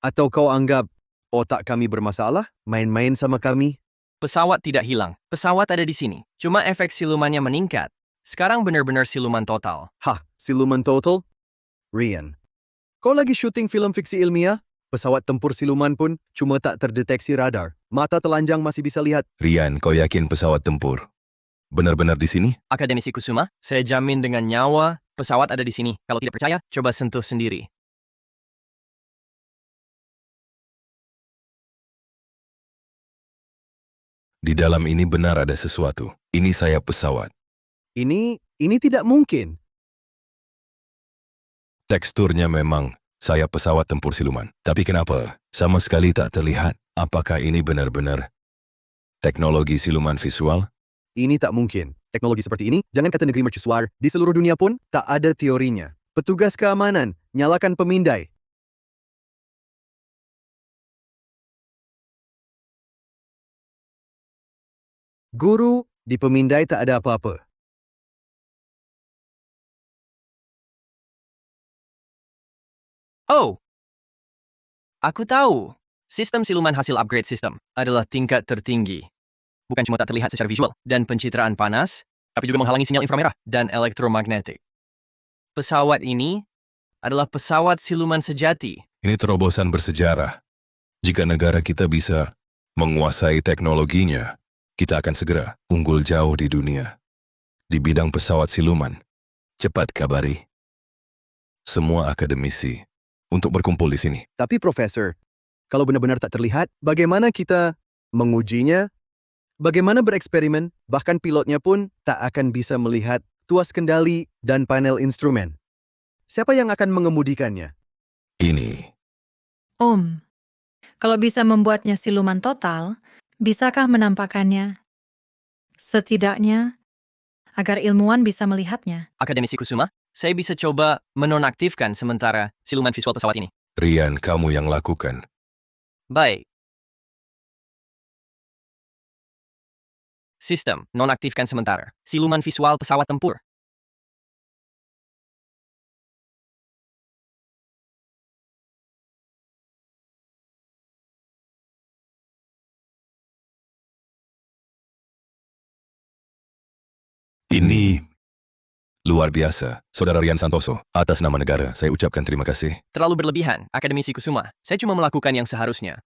Atau kau anggap otak kami bermasalah? Main-main sama kami? Pesawat tidak hilang. Pesawat ada di sini. Cuma efek silumannya meningkat. Sekarang benar-benar siluman total. Siluman total? Rian, kau lagi syuting film fiksi ilmiah? Pesawat tempur siluman pun cuma tak terdeteksi radar. Mata telanjang masih bisa lihat. Rian, kau yakin pesawat tempur benar-benar di sini? Akademisi Kusuma, saya jamin dengan nyawa, pesawat ada di sini. Kalau tidak percaya, coba sentuh sendiri. Di dalam ini benar ada sesuatu. Ini sayap pesawat. Ini tidak mungkin. Teksturnya memang sayap pesawat tempur siluman. Tapi kenapa sama sekali tak terlihat? Apakah ini benar-benar teknologi siluman visual? Ini tak mungkin. Teknologi seperti ini, jangan kata negeri mercusuar, di seluruh dunia pun tak ada teorinya. Petugas keamanan, nyalakan pemindai. Guru, di pemindai tak ada apa-apa. Oh, aku tahu. Sistem siluman hasil upgrade sistem adalah tingkat tertinggi. Bukan cuma tak terlihat secara visual dan pencitraan panas, tapi juga menghalangi sinyal inframerah dan elektromagnetik. Pesawat ini adalah pesawat siluman sejati. Ini terobosan bersejarah. Jika negara kita bisa menguasai teknologinya, kita akan segera unggul jauh di dunia. di bidang pesawat siluman. Cepat kabari semua akademisi untuk berkumpul di sini. Tapi Profesor, kalau benar-benar tak terlihat, bagaimana kita mengujinya? Bagaimana bereksperimen? Bahkan pilotnya pun tak akan bisa melihat tuas kendali dan panel instrumen. Siapa yang akan mengemudikannya? Ini Om, kalau bisa membuatnya siluman total, bisakah menampakkannya? Setidaknya, agar ilmuwan bisa melihatnya. Akademisi Kusuma, saya bisa coba menonaktifkan sementara siluman visual pesawat ini. Rian, kamu yang lakukan. Baik. Sistem, nonaktifkan sementara. Siluman visual pesawat tempur. Ini luar biasa. Saudara Rian Santoso, atas nama negara, saya ucapkan terima kasih. Terlalu berlebihan, Akademisi Kusuma. Saya cuma melakukan yang seharusnya.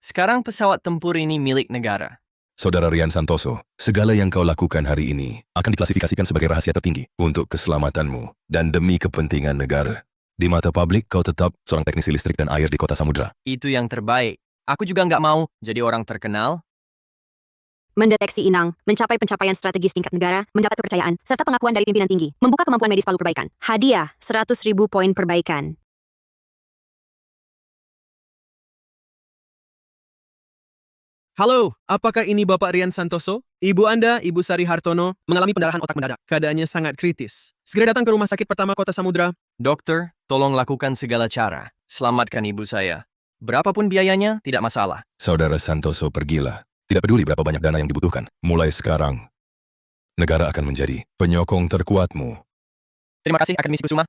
Sekarang pesawat tempur ini milik negara. Saudara Rian Santoso, segala yang kau lakukan hari ini akan diklasifikasikan sebagai rahasia tertinggi untuk keselamatanmu dan demi kepentingan negara. Di mata publik, kau tetap seorang teknisi listrik dan air di kota Samudra. Itu yang terbaik. Aku juga nggak mau jadi orang terkenal. Mendeteksi inang, mencapai pencapaian strategis tingkat negara, mendapat kepercayaan, serta pengakuan dari pimpinan tinggi. Membuka kemampuan medis Palu Perbaikan. Hadiah, 100.000 poin perbaikan. Halo, apakah ini Bapak Rian Santoso? Ibu Anda, Ibu Sari Hartono, mengalami pendarahan otak mendadak. Keadaannya sangat kritis. Segera datang ke rumah sakit pertama Kota Samudra. Dokter, tolong lakukan segala cara. Selamatkan ibu saya. Berapapun biayanya, tidak masalah. Saudara Santoso, pergilah. Tidak peduli berapa banyak dana yang dibutuhkan. Mulai sekarang, negara akan menjadi penyokong terkuatmu. Terima kasih, Akademisi Kusuma.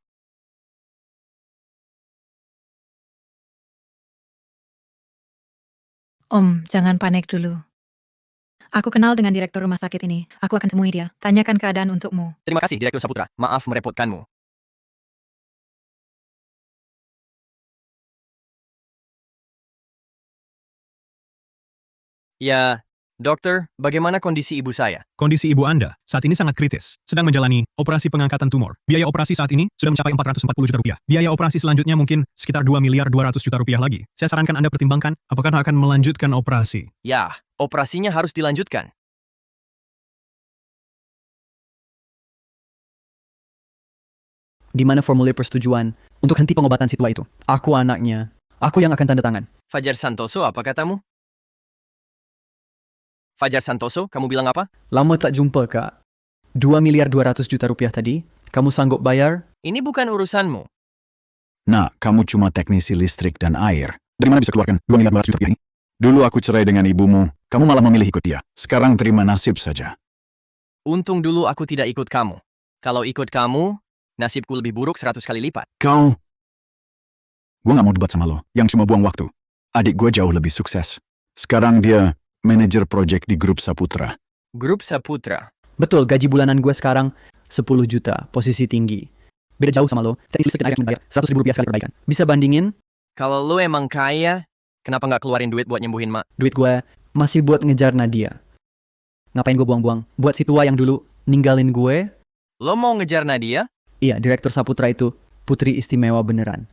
Om, jangan panik dulu. Aku kenal dengan direktur rumah sakit ini. Aku akan temui dia. Tanyakan keadaan untukmu. Terima kasih, Direktur Saputra. Maaf merepotkanmu. Ya, dokter, bagaimana kondisi ibu saya? Kondisi ibu Anda saat ini sangat kritis. Sedang menjalani operasi pengangkatan tumor. Biaya operasi saat ini sudah mencapai 440 juta rupiah. Biaya operasi selanjutnya mungkin sekitar 2 miliar 200 juta rupiah lagi. Saya sarankan Anda pertimbangkan apakah akan melanjutkan operasi. Ya, operasinya harus dilanjutkan. Di mana formulir persetujuan untuk henti pengobatan si tua itu? Aku anaknya. Aku yang akan tanda tangan. Fajar Santoso, apa katamu? Fajar Santoso, kamu bilang apa? Lama tak jumpa, Kak. 2 miliar 200 juta rupiah tadi, kamu sanggup bayar? Ini bukan urusanmu. Nah, kamu cuma teknisi listrik dan air. Dari mana bisa keluarkan 2 miliar 200 juta rupiah ini? Dulu aku cerai dengan ibumu, kamu malah memilih ikut dia. Sekarang terima nasib saja. Untung dulu aku tidak ikut kamu. Kalau ikut kamu, nasibku lebih buruk 100 kali lipat. Gue gak mau debat sama lo, yang cuma buang waktu. Adik gue jauh lebih sukses. Sekarang dia manajer proyek di grup Saputra. Grup Saputra? Betul, gaji bulanan gue sekarang 10 juta, posisi tinggi. Beda jauh sama lo, teknisi listrik dan air yang membayar 100.000 rupiah sekali perbaikan. Bisa bandingin? Kalau lo emang kaya, kenapa nggak keluarin duit buat nyembuhin mak? Duit gue masih buat ngejar Nadia. Ngapain gue buang-buang? Buat si tua yang dulu ninggalin gue? Lo mau ngejar Nadia? Iya, Direktur Saputra itu putri istimewa beneran.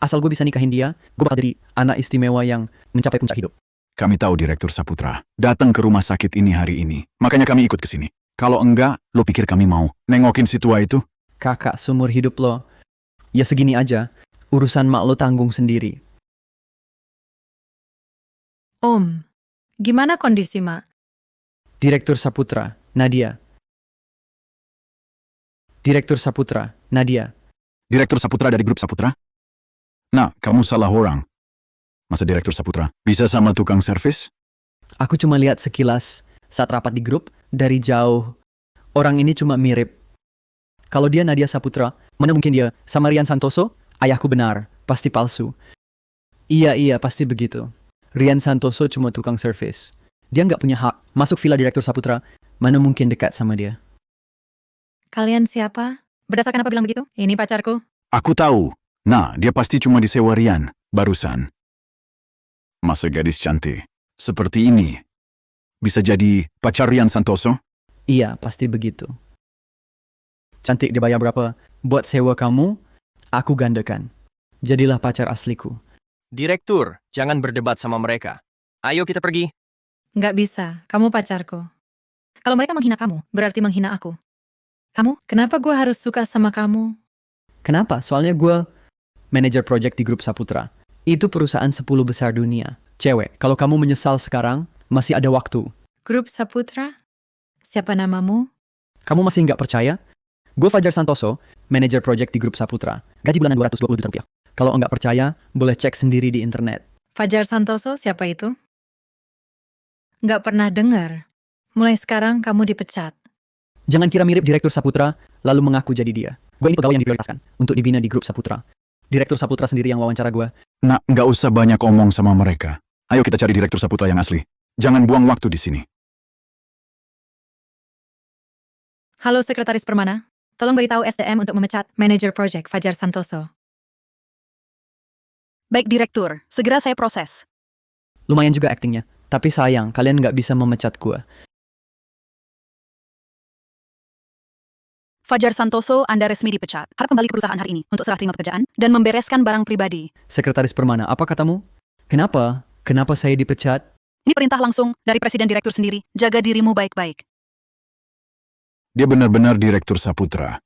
Asal gue bisa nikahin dia, gue bakal jadi anak istimewa yang mencapai puncak hidup. Kami tahu Direktur Saputra datang ke rumah sakit ini hari ini. Makanya kami ikut ke sini. Kalau enggak, lo pikir kami mau nengokin si tua itu? Kakak, seumur hidup lo. Ya segini aja. Urusan mak lo tanggung sendiri. Om, gimana kondisi mak? Direktur Saputra, Nadia. Direktur Saputra, Nadia. Direktur Saputra dari grup Saputra? Nah, kamu salah orang. Masa Direktur Saputra bisa sama tukang servis? Aku cuma lihat sekilas saat rapat di grup, dari jauh. Orang ini cuma mirip. Kalau dia Nadia Saputra, mana mungkin dia sama Rian Santoso? Ayahku benar, pasti palsu. Iya, pasti begitu. Rian Santoso cuma tukang servis. Dia nggak punya hak masuk villa Direktur Saputra, mana mungkin dekat sama dia. Kalian siapa? Berdasarkan apa bilang begitu? Ini pacarku. Aku tahu. Nah, dia pasti cuma disewa Rian, barusan. Masa gadis cantik seperti ini bisa jadi pacar Rian Santoso? Iya, pasti begitu. Cantik dibayar berapa? Buat sewa kamu, aku gandakan. Jadilah pacar asliku. Direktur, jangan berdebat sama mereka. Ayo kita pergi. Nggak bisa, kamu pacarku. Kalau mereka menghina kamu, berarti menghina aku. Kamu, kenapa gue harus suka sama kamu? Kenapa? Soalnya gue manajer project di grup Saputra. Itu perusahaan 10 besar dunia. Cewek, kalau kamu menyesal sekarang, masih ada waktu. Grup Saputra? Siapa namamu? Kamu masih nggak percaya? Gue Fajar Santoso, manajer project di grup Saputra. Gaji bulanan 220 juta rupiah. Kalau nggak percaya, boleh cek sendiri di internet. Fajar Santoso, siapa itu? Nggak pernah dengar. Mulai sekarang kamu dipecat. Jangan kira mirip Direktur Saputra, lalu mengaku jadi dia. Gue ini pegawai yang diprioritaskan untuk dibina di grup Saputra. Direktur Saputra sendiri yang wawancara gue. Nak, nggak usah banyak omong sama mereka. Ayo kita cari Direktur Saputra yang asli. Jangan buang waktu di sini. Halo Sekretaris Permana, tolong beritahu SDM untuk memecat manajer project Fajar Santoso. Baik, Direktur. Segera saya proses. Lumayan juga aktingnya. Tapi sayang, kalian nggak bisa memecat gue. Fajar Santoso, Anda resmi dipecat. Harap kembali ke perusahaan hari ini untuk serah terima pekerjaan dan membereskan barang pribadi. Sekretaris Permana, apa katamu? Kenapa? Kenapa saya dipecat? Ini perintah langsung dari Presiden Direktur sendiri. Jaga dirimu baik-baik. Dia benar-benar Direktur Saputra.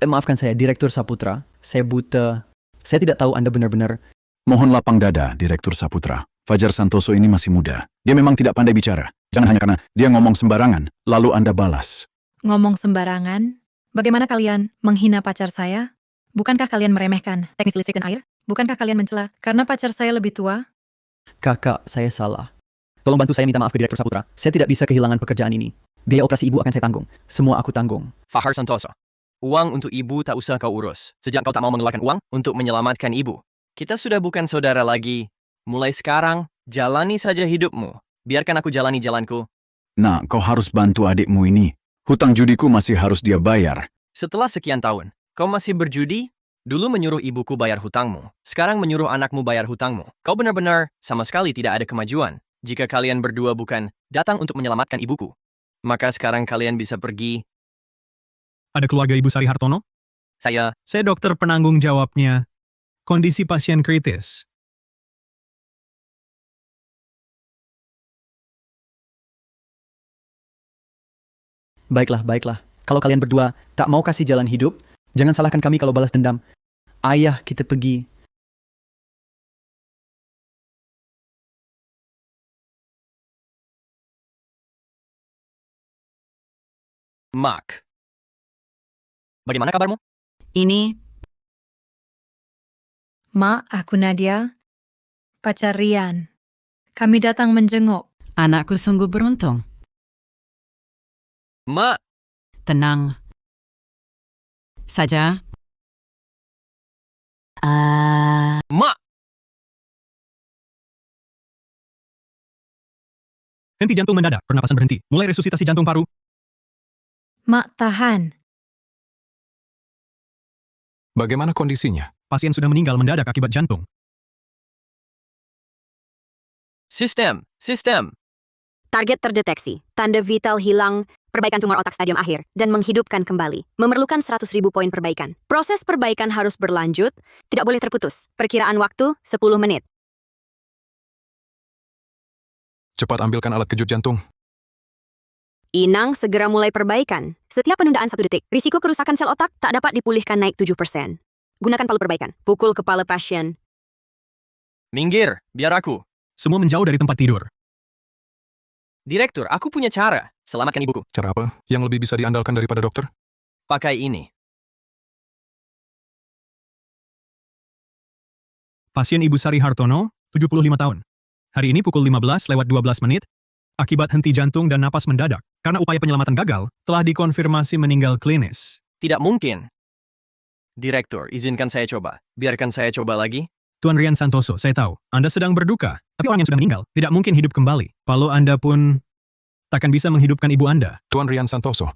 Maafkan saya, Direktur Saputra. Saya buta. Saya tidak tahu Anda benar-benar. Mohon lapang dada, Direktur Saputra. Fajar Santoso ini masih muda. Dia memang tidak pandai bicara. Jangan hanya karena dia ngomong sembarangan, lalu Anda balas. Ngomong sembarangan? Bagaimana kalian menghina pacar saya? Bukankah kalian meremehkan teknis listrik dan air? Bukankah kalian mencela karena pacar saya lebih tua? Kakak, saya salah. Tolong bantu saya minta maaf ke Direktur Saputra. Saya tidak bisa kehilangan pekerjaan ini. Biaya operasi ibu akan saya tanggung. Semua aku tanggung. Fajar Santoso. Uang untuk ibu tak usah kau urus. Sejak kau tak mau mengeluarkan uang untuk menyelamatkan ibu. Kita sudah bukan saudara lagi. Mulai sekarang, jalani saja hidupmu. Biarkan aku jalani jalanku. Nah, kau harus bantu adikmu ini. Hutang judiku masih harus dia bayar. Setelah sekian tahun, kau masih berjudi? Dulu menyuruh ibuku bayar hutangmu. Sekarang menyuruh anakmu bayar hutangmu. Kau benar-benar sama sekali tidak ada kemajuan. Jika kalian berdua bukan datang untuk menyelamatkan ibuku, maka sekarang kalian bisa pergi. Ada keluarga Ibu Sari Hartono? Saya Dokter penanggung jawabnya. Kondisi pasien kritis. Baiklah, baiklah. Kalau kalian berdua tak mau kasih jalan hidup, jangan salahkan kami kalau balas dendam. Ayah, kita pergi. Mark. Bagaimana kabarmu? Ini, Ma, aku Nadia, pacar Rian. Kami datang menjenguk. anakku sungguh beruntung. Ma, Tenang saja. Ma. Henti jantung mendadak, pernapasan berhenti. Mulai resusitasi jantung paru. Mak, tahan. Bagaimana kondisinya? Pasien sudah meninggal mendadak akibat jantung. Sistem. Target terdeteksi. Tanda vital hilang, perbaikan tumor otak stadium akhir, dan menghidupkan kembali. Memerlukan 100.000 poin perbaikan. Proses perbaikan harus berlanjut, tidak boleh terputus. Perkiraan waktu 10 menit. Cepat ambilkan alat kejut jantung. Inang segera mulai perbaikan. Setiap penundaan 1 detik, risiko kerusakan sel otak tak dapat dipulihkan naik 7%. Gunakan palu perbaikan. Pukul kepala pasien. Minggir, biar aku. Semua menjauh dari tempat tidur. Direktur, aku punya cara. Selamatkan ibuku. Cara apa yang lebih bisa diandalkan daripada dokter? Pakai ini. Pasien Ibu Sari Hartono, 75 tahun. Hari ini pukul 15:12 menit, akibat henti jantung dan napas mendadak. Karena upaya penyelamatan gagal, telah dikonfirmasi meninggal klinis. Tidak mungkin. Direktur, izinkan saya coba. Biarkan saya coba lagi. Tuan Rian Santoso, saya tahu, Anda sedang berduka. Tapi orang yang sudah meninggal, tidak mungkin hidup kembali. Kalau Anda pun takkan bisa menghidupkan ibu Anda. Tuan Rian Santoso,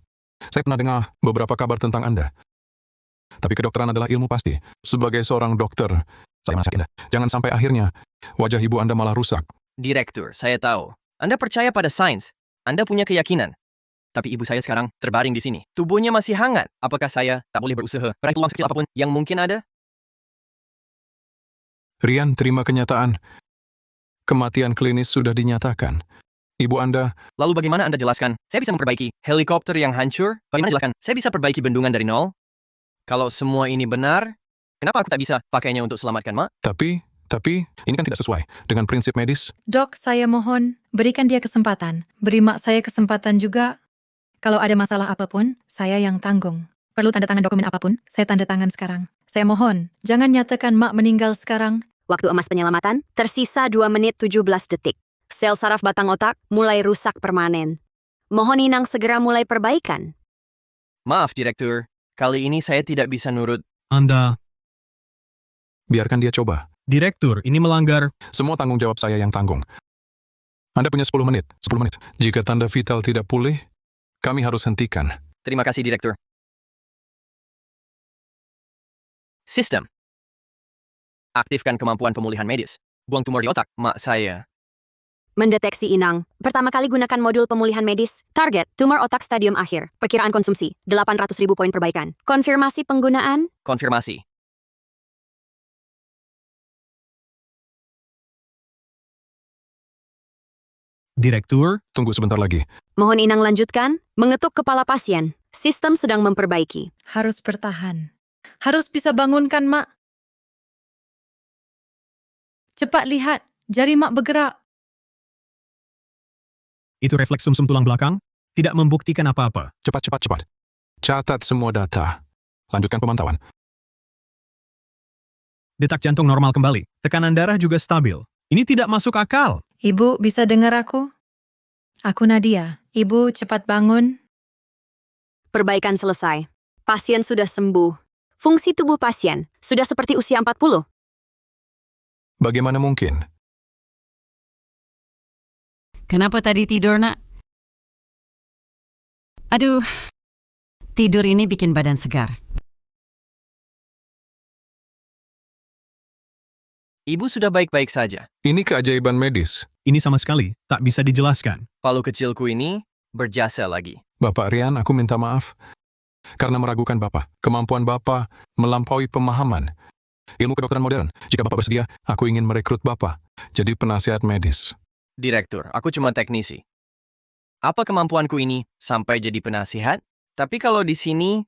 saya pernah dengar beberapa kabar tentang Anda. Tapi kedokteran adalah ilmu pasti. Sebagai seorang dokter, saya masih Anda. Jangan sampai akhirnya wajah ibu Anda malah rusak. Direktur, saya tahu. Anda percaya pada sains. Anda punya keyakinan. tapi ibu saya sekarang terbaring di sini. Tubuhnya masih hangat. Apakah saya tak boleh berusaha meraih peluang sekecil apapun yang mungkin ada? Rian, terima kenyataan. Kematian klinis sudah dinyatakan. Ibu Anda, Lalu bagaimana Anda jelaskan? Saya bisa memperbaiki helikopter yang hancur? Bagaimana jelaskan? Saya bisa perbaiki bendungan dari nol? Kalau semua ini benar, kenapa aku tak bisa pakainya untuk selamatkan Mak? tapi ini kan tidak sesuai dengan prinsip medis. Dok, saya mohon, berikan dia kesempatan. Beri mak saya kesempatan juga. Kalau ada masalah apapun, saya yang tanggung. Perlu tanda tangan dokumen apapun, saya tanda tangan sekarang. Saya mohon, jangan nyatakan mak meninggal sekarang. Waktu emas penyelamatan, tersisa 2 menit 17 detik. Sel saraf batang otak mulai rusak permanen. Mohon Inang segera mulai perbaikan. Maaf, Direktur. Kali ini saya tidak bisa nurut. Anda, Biarkan dia coba. Direktur, ini melanggar. Semua tanggung jawab saya yang tanggung. Anda punya 10 menit. 10 menit. Jika tanda vital tidak pulih, kami harus hentikan. Terima kasih, Direktur. Sistem. Aktifkan kemampuan pemulihan medis. Buang tumor di otak, Mak saya. Mendeteksi Inang. Pertama kali gunakan modul pemulihan medis. Target, tumor otak stadium akhir. Perkiraan konsumsi, 800.000 poin perbaikan. Konfirmasi penggunaan. Konfirmasi. Direktur, Tunggu sebentar lagi. Mohon Inang lanjutkan. Mengetuk kepala pasien. Sistem sedang memperbaiki. Harus bertahan. Harus bisa bangunkan mak. Cepat lihat, jari mak bergerak. itu refleks sumsum tulang belakang, tidak membuktikan apa-apa. Cepat. Catat semua data. Lanjutkan pemantauan. Detak jantung normal kembali, tekanan darah juga stabil. Ini tidak masuk akal. Ibu bisa dengar aku? Aku Nadia. Ibu cepat bangun. Perbaikan selesai. Pasien sudah sembuh. Fungsi tubuh pasien sudah seperti usia 40. Bagaimana mungkin? Kenapa tadi tidur, Nak? Aduh, tidur ini bikin badan segar. Ibu sudah baik-baik saja. Ini keajaiban medis. Ini sama sekali tak bisa dijelaskan. Palu kecilku ini berjasa lagi. Bapak Rian, aku minta maaf karena meragukan Bapak. Kemampuan Bapak melampaui pemahaman. Ilmu kedokteran modern. Jika Bapak bersedia, aku ingin merekrut Bapak jadi penasihat medis. Direktur, aku cuma teknisi. Apa kemampuanku ini sampai jadi penasihat? Tapi kalau di sini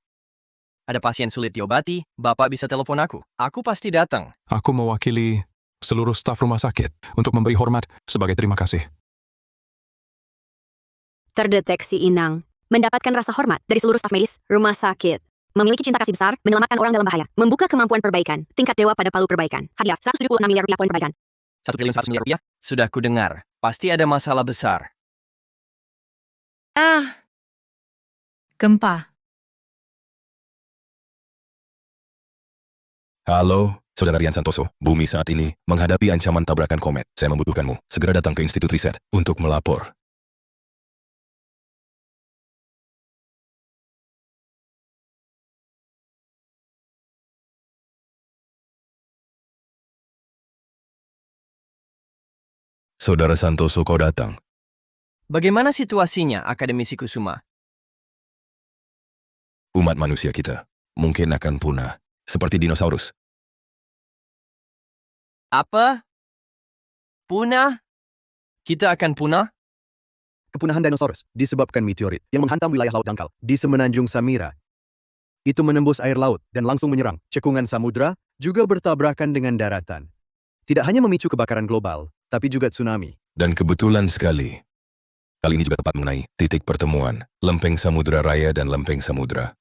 ada pasien sulit diobati, Bapak bisa telepon aku. Aku pasti datang. Aku mewakili seluruh staf rumah sakit untuk memberi hormat sebagai terima kasih. Terdeteksi Inang. Mendapatkan rasa hormat dari seluruh staf medis rumah sakit. Memiliki cinta kasih besar, menyelamatkan orang dalam bahaya. Membuka kemampuan perbaikan. Tingkat dewa pada palu perbaikan. Hadiah, 176 miliar rupiah poin perbaikan. 1 triliun 100 miliar rupiah? Sudah ku dengar. Pasti ada masalah besar. Gempa. Halo, Saudara Rian Santoso. Bumi saat ini menghadapi ancaman tabrakan komet. Saya membutuhkanmu. Segera datang ke Institut Riset untuk melapor. Saudara Santoso, kau datang. Bagaimana situasinya, Akademisi Kusuma? Umat manusia kita mungkin akan punah, seperti dinosaurus. Apa? Punah? Kita akan punah? Kepunahan dinosaurus disebabkan meteorit yang menghantam wilayah laut dangkal di Semenanjung Samira. Itu menembus air laut dan langsung menyerang cekungan samudra, juga bertabrakan dengan daratan. Tidak hanya memicu kebakaran global, tapi juga tsunami. Dan kebetulan sekali, kali ini juga tepat mengenai titik pertemuan Lempeng Samudra Raya dan Lempeng Samudra.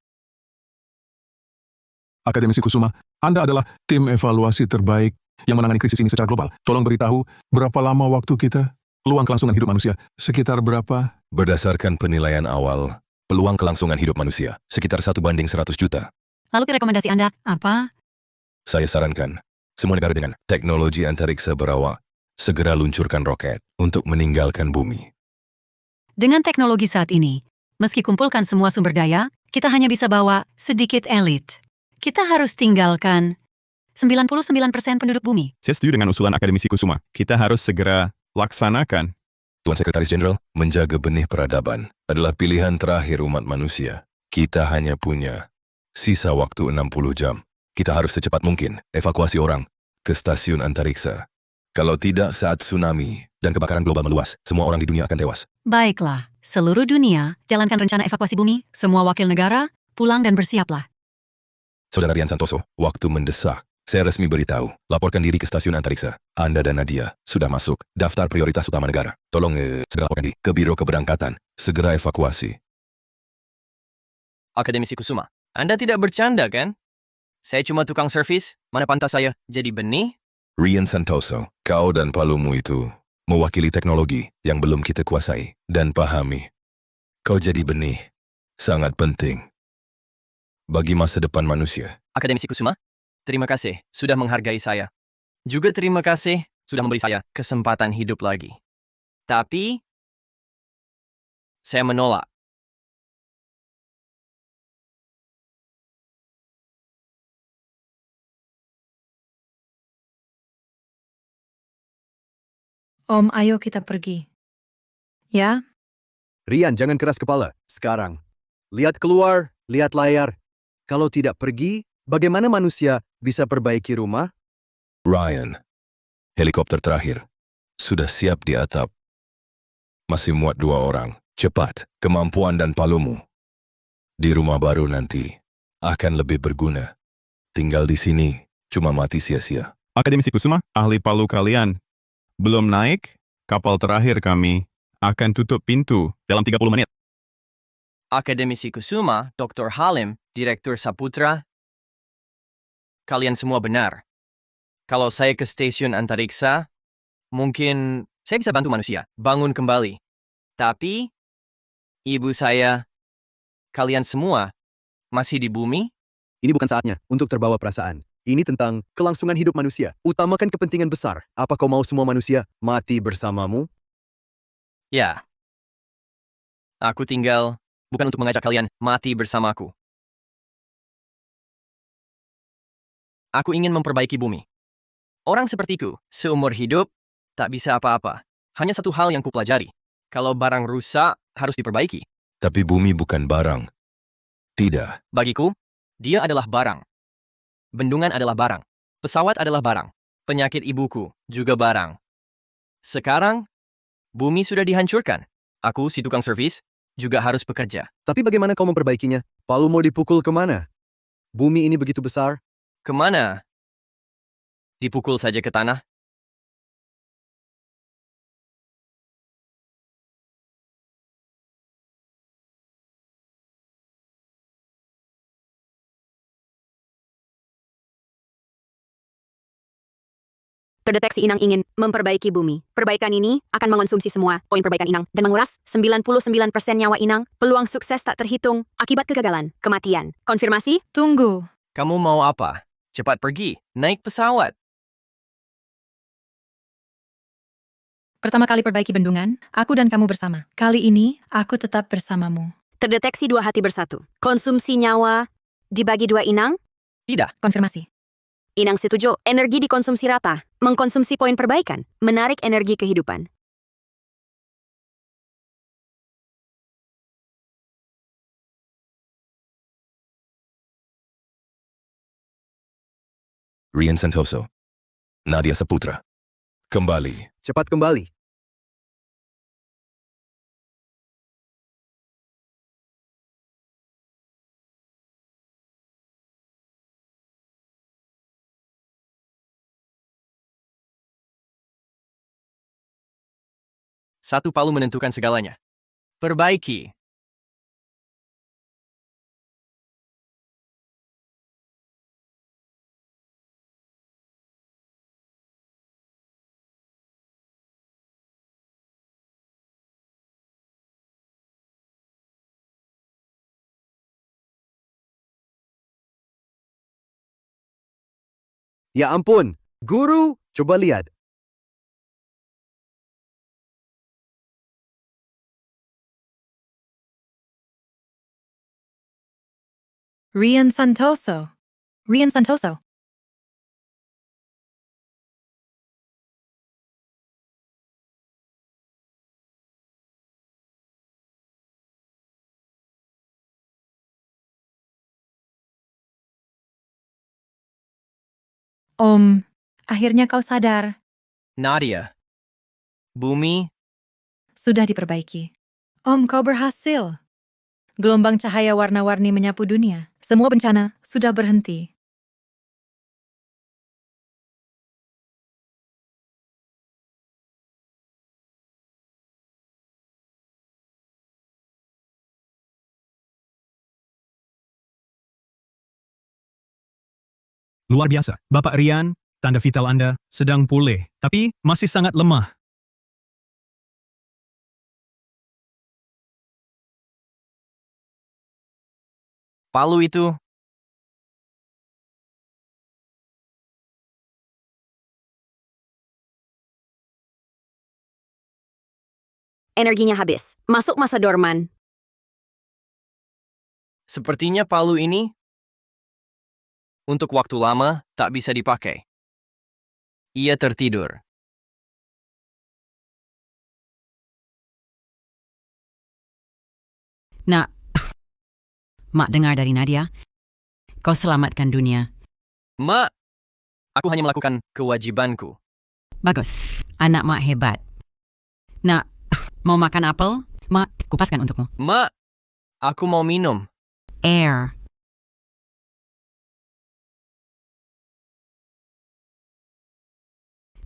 Akademisi Kusuma, Anda adalah tim evaluasi terbaik yang menangani krisis ini secara global. Tolong beritahu berapa lama waktu kita, peluang kelangsungan hidup manusia, sekitar berapa? Berdasarkan penilaian awal, peluang kelangsungan hidup manusia sekitar 1:100 juta. Lalu rekomendasi Anda apa? Saya sarankan, semua negara dengan teknologi antariksa berawak segera luncurkan roket untuk meninggalkan bumi. Dengan teknologi saat ini, meski kumpulkan semua sumber daya, kita hanya bisa bawa sedikit elit. Kita harus tinggalkan 99% penduduk bumi. Saya setuju dengan usulan Akademisi Kusuma. Kita harus segera laksanakan. Tuan Sekretaris Jenderal, menjaga benih peradaban adalah pilihan terakhir umat manusia. Kita hanya punya sisa waktu 60 jam. Kita harus secepat mungkin evakuasi orang ke stasiun antariksa. Kalau tidak, saat tsunami dan kebakaran global meluas, semua orang di dunia akan tewas. Baiklah, seluruh dunia, jalankan rencana evakuasi bumi, semua wakil negara, pulang dan bersiaplah. Saudara Rian Santoso, waktu mendesak. Saya resmi beritahu, laporkan diri ke stasiun antariksa. Anda dan Nadia sudah masuk daftar prioritas utama negara. Tolong segera laporkan diri ke Biro Keberangkatan. Segera evakuasi. Akademisi Kusuma, Anda tidak bercanda kan? Saya cuma tukang servis, mana pantas saya jadi benih? Rian Santoso, kau dan palumu itu mewakili teknologi yang belum kita kuasai dan pahami. Kau jadi benih, sangat penting bagi masa depan manusia. Akademisi Kusuma, terima kasih sudah menghargai saya. Juga terima kasih sudah memberi saya kesempatan hidup lagi. Tapi, saya menolak. Om, ayo kita pergi. Ya? Rian, jangan keras kepala. Sekarang, lihat keluar, lihat layar. Kalau tidak pergi, bagaimana manusia bisa perbaiki rumah? Ryan, helikopter terakhir sudah siap di atap. Masih muat 2 orang. Cepat, kemampuan dan palumu di rumah baru nanti akan lebih berguna. Tinggal di sini cuma mati sia-sia. Akademisi Kusuma, ahli palu kalian belum naik, kapal terakhir kami akan tutup pintu dalam 30 menit. Akademisi Kusuma, Dr. Halim, Direktur Saputra, kalian semua benar. Kalau saya ke stasiun antariksa, mungkin saya bisa bantu manusia bangun kembali. Tapi, ibu saya, kalian semua masih di bumi? Ini bukan saatnya untuk terbawa perasaan. Ini tentang kelangsungan hidup manusia. Utamakan kepentingan besar. Apa kau mau semua manusia mati bersamamu? Ya. Aku tinggal bukan untuk mengajak kalian mati bersamaku. Aku ingin memperbaiki bumi. Orang sepertiku, seumur hidup, tak bisa apa-apa. Hanya satu hal yang kupelajari. Kalau barang rusak, harus diperbaiki. Tapi bumi bukan barang. Tidak. Bagiku, dia adalah barang. Bendungan adalah barang. Pesawat adalah barang. Penyakit ibuku juga barang. Sekarang, bumi sudah dihancurkan. Aku, si tukang servis, juga harus bekerja. Tapi bagaimana kau memperbaikinya? Palu mau dipukul kemana? Bumi ini begitu besar. Kemana? Dipukul saja ke tanah? Terdeteksi inang ingin memperbaiki bumi. Perbaikan ini akan mengonsumsi semua poin perbaikan inang dan menguras 99% nyawa inang. Peluang sukses tak terhitung akibat kegagalan, kematian. Konfirmasi? Tunggu. Kamu mau apa? Cepat pergi, naik pesawat. Pertama kali perbaiki bendungan, aku dan kamu bersama. Kali ini, aku tetap bersamamu. Terdeteksi 2 hati bersatu. Konsumsi nyawa dibagi 2 inang? Tidak. Konfirmasi. Inang setuju, energi dikonsumsi rata. Mengkonsumsi poin perbaikan, menarik energi kehidupan. Rian Santoso, Nadia Saputra, kembali. Cepat kembali. Satu palu menentukan segalanya. Perbaiki. Ya ampun, guru, coba lihat. Rian Santoso. Rian Santoso. Om, akhirnya kau sadar. Nadia. Bumi, Sudah diperbaiki. Om, kau berhasil. Gelombang cahaya warna-warni menyapu dunia. Semua bencana sudah berhenti. Luar biasa. Bapak Rian, tanda vital Anda sedang pulih, tapi masih sangat lemah. palu itu. Energinya habis. Masuk masa dorman. Sepertinya palu ini untuk waktu lama tak bisa dipakai. Ia tertidur. Nak, Mak dengar dari Nadia, kau selamatkan dunia. Mak, aku hanya melakukan kewajibanku. Bagus, anak Mak hebat. Nak, mau makan apel? Mak, kupaskan untukmu. Mak, aku mau minum. Air.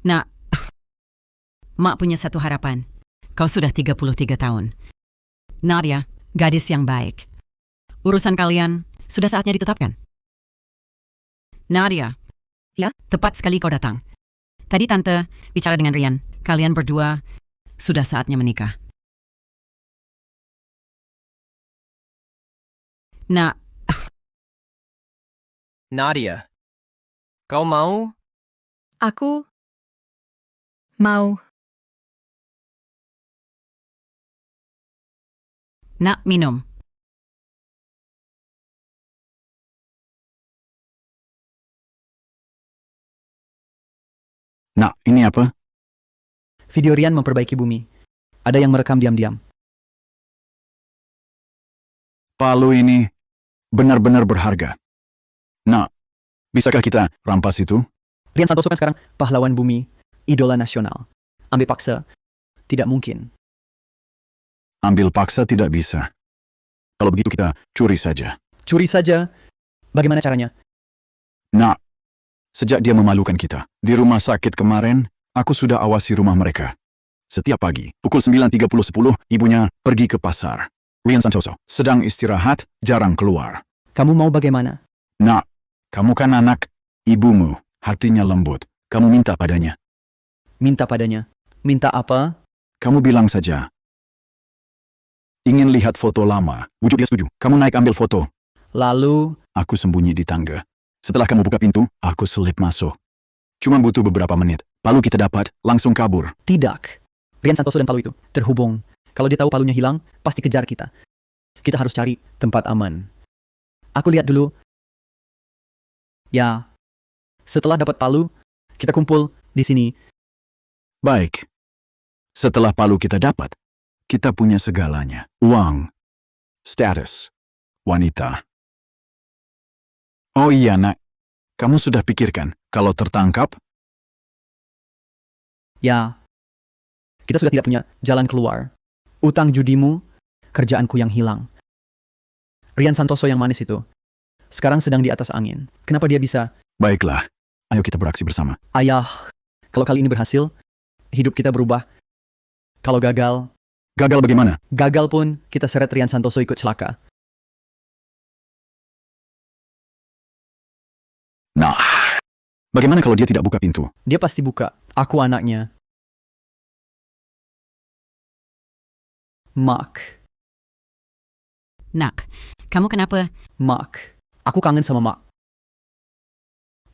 Nak, Mak punya satu harapan. Kau sudah 33 tahun. Nadia, gadis yang baik. Urusan kalian sudah saatnya ditetapkan. Nadia. Ya, tepat sekali kau datang. Tadi Tante bicara dengan Rian. Kalian berdua sudah saatnya menikah. Nak, Nadia, kau mau? Aku mau. Nak, minum. Nak, ini apa? Video Rian memperbaiki bumi. Ada yang merekam diam-diam. Palu ini benar-benar berharga. Nak, bisakah kita rampas itu? Rian Santoso kan sekarang pahlawan bumi, idola nasional. Ambil paksa, tidak mungkin. Ambil paksa tidak bisa. Kalau begitu kita curi saja. Curi saja, bagaimana caranya? Nak, sejak dia memalukan kita, di rumah sakit kemarin, aku sudah awasi rumah mereka. Setiap pagi, pukul 9.30-10, ibunya pergi ke pasar. Rian Santoso sedang istirahat, jarang keluar. Kamu mau bagaimana? Nak, kamu kan anak ibumu, hatinya lembut. Kamu minta padanya. Minta padanya. Minta apa? Kamu bilang saja. Ingin lihat foto lama. Bujuk dia setuju. Kamu naik ambil foto. Lalu, aku sembunyi di tangga. Setelah kamu buka pintu, aku selip masuk. Cuma butuh beberapa menit. Palu kita dapat, langsung kabur. Tidak. Rian Santoso dan Palu itu terhubung. Kalau dia tahu palunya hilang, pasti kejar kita. Kita harus cari tempat aman. Aku lihat dulu. Ya. Setelah dapat Palu, kita kumpul di sini. Baik. Setelah Palu kita dapat, kita punya segalanya. Uang, status, wanita. Oh iya, Nak. Kamu sudah pikirkan kalau tertangkap? Ya. Kita sudah tidak punya jalan keluar. Utang judimu, kerjaanku yang hilang. Rian Santoso yang manis itu. Sekarang sedang di atas angin. Kenapa dia bisa? Baiklah. Ayo kita beraksi bersama. Ayah, kalau kali ini berhasil, hidup kita berubah. Kalau gagal... Gagal bagaimana? Gagal pun, kita seret Rian Santoso ikut celaka. Nah, bagaimana kalau dia tidak buka pintu? Dia pasti buka. Aku anaknya. Mark. Nak, kamu kenapa? Mark. Aku kangen sama Mark.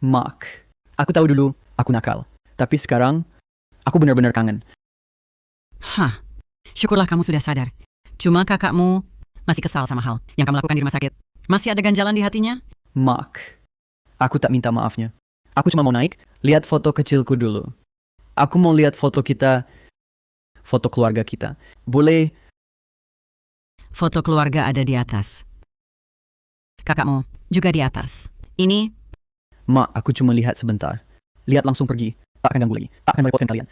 Mark. Aku tahu dulu, aku nakal. Tapi sekarang, aku benar-benar kangen. Hah, syukurlah kamu sudah sadar. Cuma kakakmu masih kesal sama hal yang kamu lakukan di rumah sakit. Masih ada ganjalan di hatinya? Mark. Aku tak minta maafnya. Aku cuma mau naik, lihat foto kecilku dulu. Aku mau lihat foto kita, foto keluarga kita. Boleh... Foto keluarga ada di atas. Kakakmu juga di atas. Ini... Mak, aku cuma lihat sebentar. lihat langsung pergi. Tak akan ganggu lagi. Tak akan merepotkan kalian.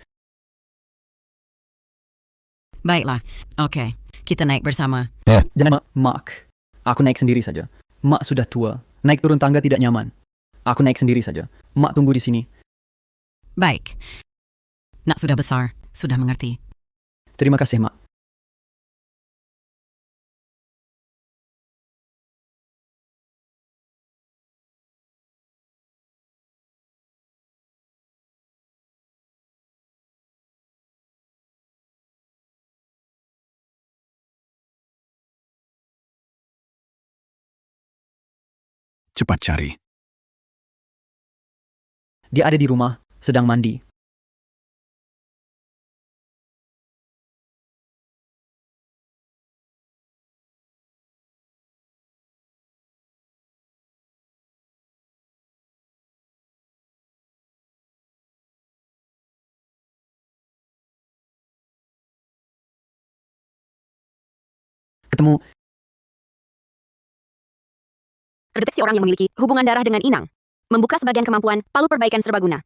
Baiklah, oke. Kita naik bersama. Jangan, Mak. Aku naik sendiri saja. Mak sudah tua. Naik turun tangga tidak nyaman. Aku naik sendiri saja. Mak tunggu di sini. Baik. Nak sudah besar, sudah mengerti. Terima kasih, Mak. Cepat cari. Dia ada di rumah, sedang mandi. Ketemu. Deteksi orang yang memiliki hubungan darah dengan inang. Membuka sebagian kemampuan palu perbaikan serbaguna.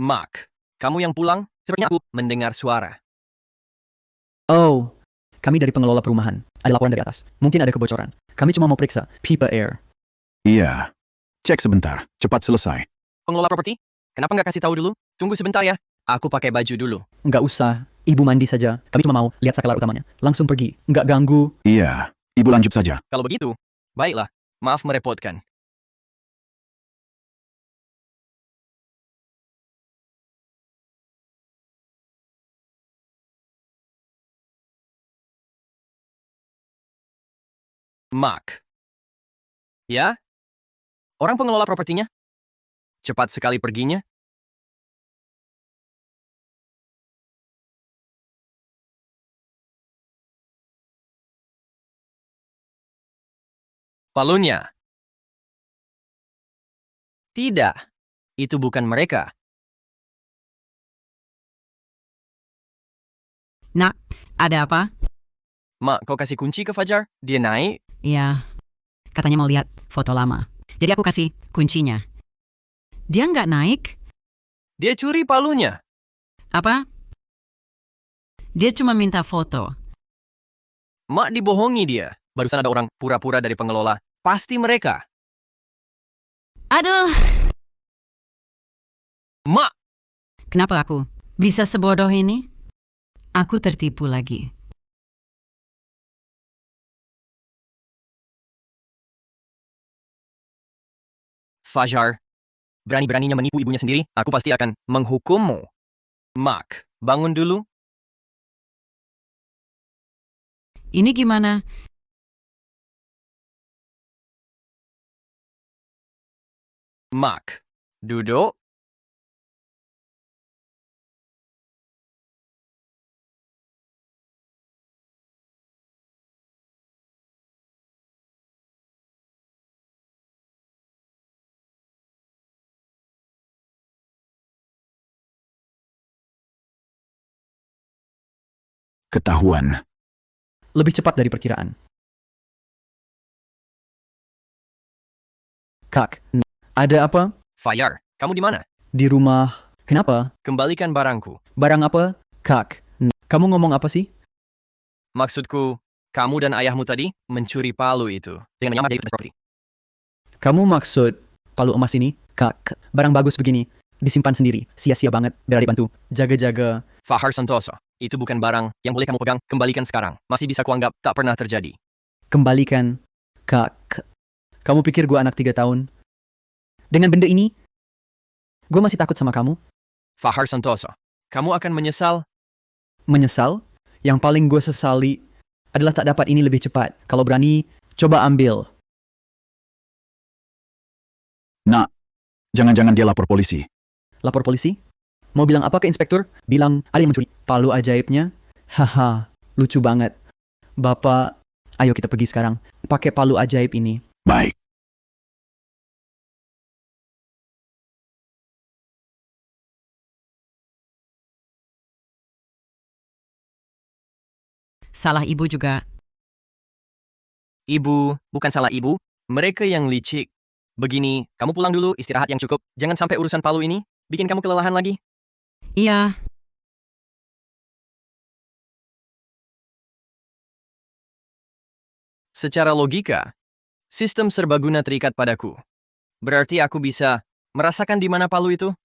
Mark, kamu yang pulang? Sepertinya aku mendengar suara. Oh, kami dari pengelola perumahan. Ada laporan dari atas. Mungkin ada kebocoran. Kami cuma mau periksa pipa air. Iya. Cek sebentar. Cepat selesai. Pengelola properti? Kenapa nggak kasih tahu dulu? Tunggu sebentar ya. Aku pakai baju dulu. Nggak usah. Ibu mandi saja. Kami cuma mau lihat saklar utamanya. Langsung pergi. Nggak ganggu. Iya. Ibu lanjut saja. Kalau begitu, baiklah. Maaf merepotkan. Mark. Ya? Orang pengelola propertinya? Cepat sekali perginya. Palunya. Tidak. Itu bukan mereka. Nak, ada apa? Mak, kau kasih kunci ke Fajar? Dia naik? Iya, katanya mau lihat foto lama. Jadi aku kasih kuncinya. Dia nggak naik. Dia curi palunya. Apa? Dia cuma minta foto. Mak dibohongi dia. Barusan ada orang pura-pura dari pengelola. Pasti mereka. Aduh, Mak! kenapa aku bisa sebodoh ini? Aku tertipu lagi. Fajar, berani-beraninya menipu ibunya sendiri, aku pasti akan menghukummu. Mark, bangun dulu. Ini gimana? Mark, duduk. Ketahuan. Lebih cepat dari perkiraan. Kak, ada apa? Fajar, kamu di mana? Di rumah. Kenapa? Kembalikan barangku. Barang apa? Kak, kamu ngomong apa sih? Maksudku, kamu dan ayahmu tadi mencuri palu itu dengan menyamar dari properti. Kamu maksud palu emas ini? Kak, barang bagus begini. Disimpan sendiri. Sia-sia banget. Biar dibantu. Jaga-jaga. Fahar Santoso, itu bukan barang yang boleh kamu pegang. Kembalikan sekarang. Masih bisa kuanggap tak pernah terjadi. Kembalikan. Kak, kamu pikir gue anak 3 tahun? Dengan benda ini? Gue masih takut sama kamu. Fahar Santoso, kamu akan menyesal. Menyesal? Yang paling gue sesali adalah tak dapat ini lebih cepat. Kalau berani, coba ambil. Nak, jangan-jangan dia lapor polisi. Lapor polisi? Mau bilang apa ke inspektur? Bilang ada yang mencuri palu ajaibnya? Haha, lucu banget. Bapak, ayo kita pergi sekarang. Pakai palu ajaib ini. Baik. Salah ibu juga. Ibu, bukan salah ibu. Mereka yang licik. Begini, kamu pulang dulu, istirahat yang cukup. Jangan sampai urusan palu ini bikin kamu kelelahan lagi. Iya, Secara logika, sistem serbaguna terikat padaku. Berarti aku bisa merasakan di mana palu itu?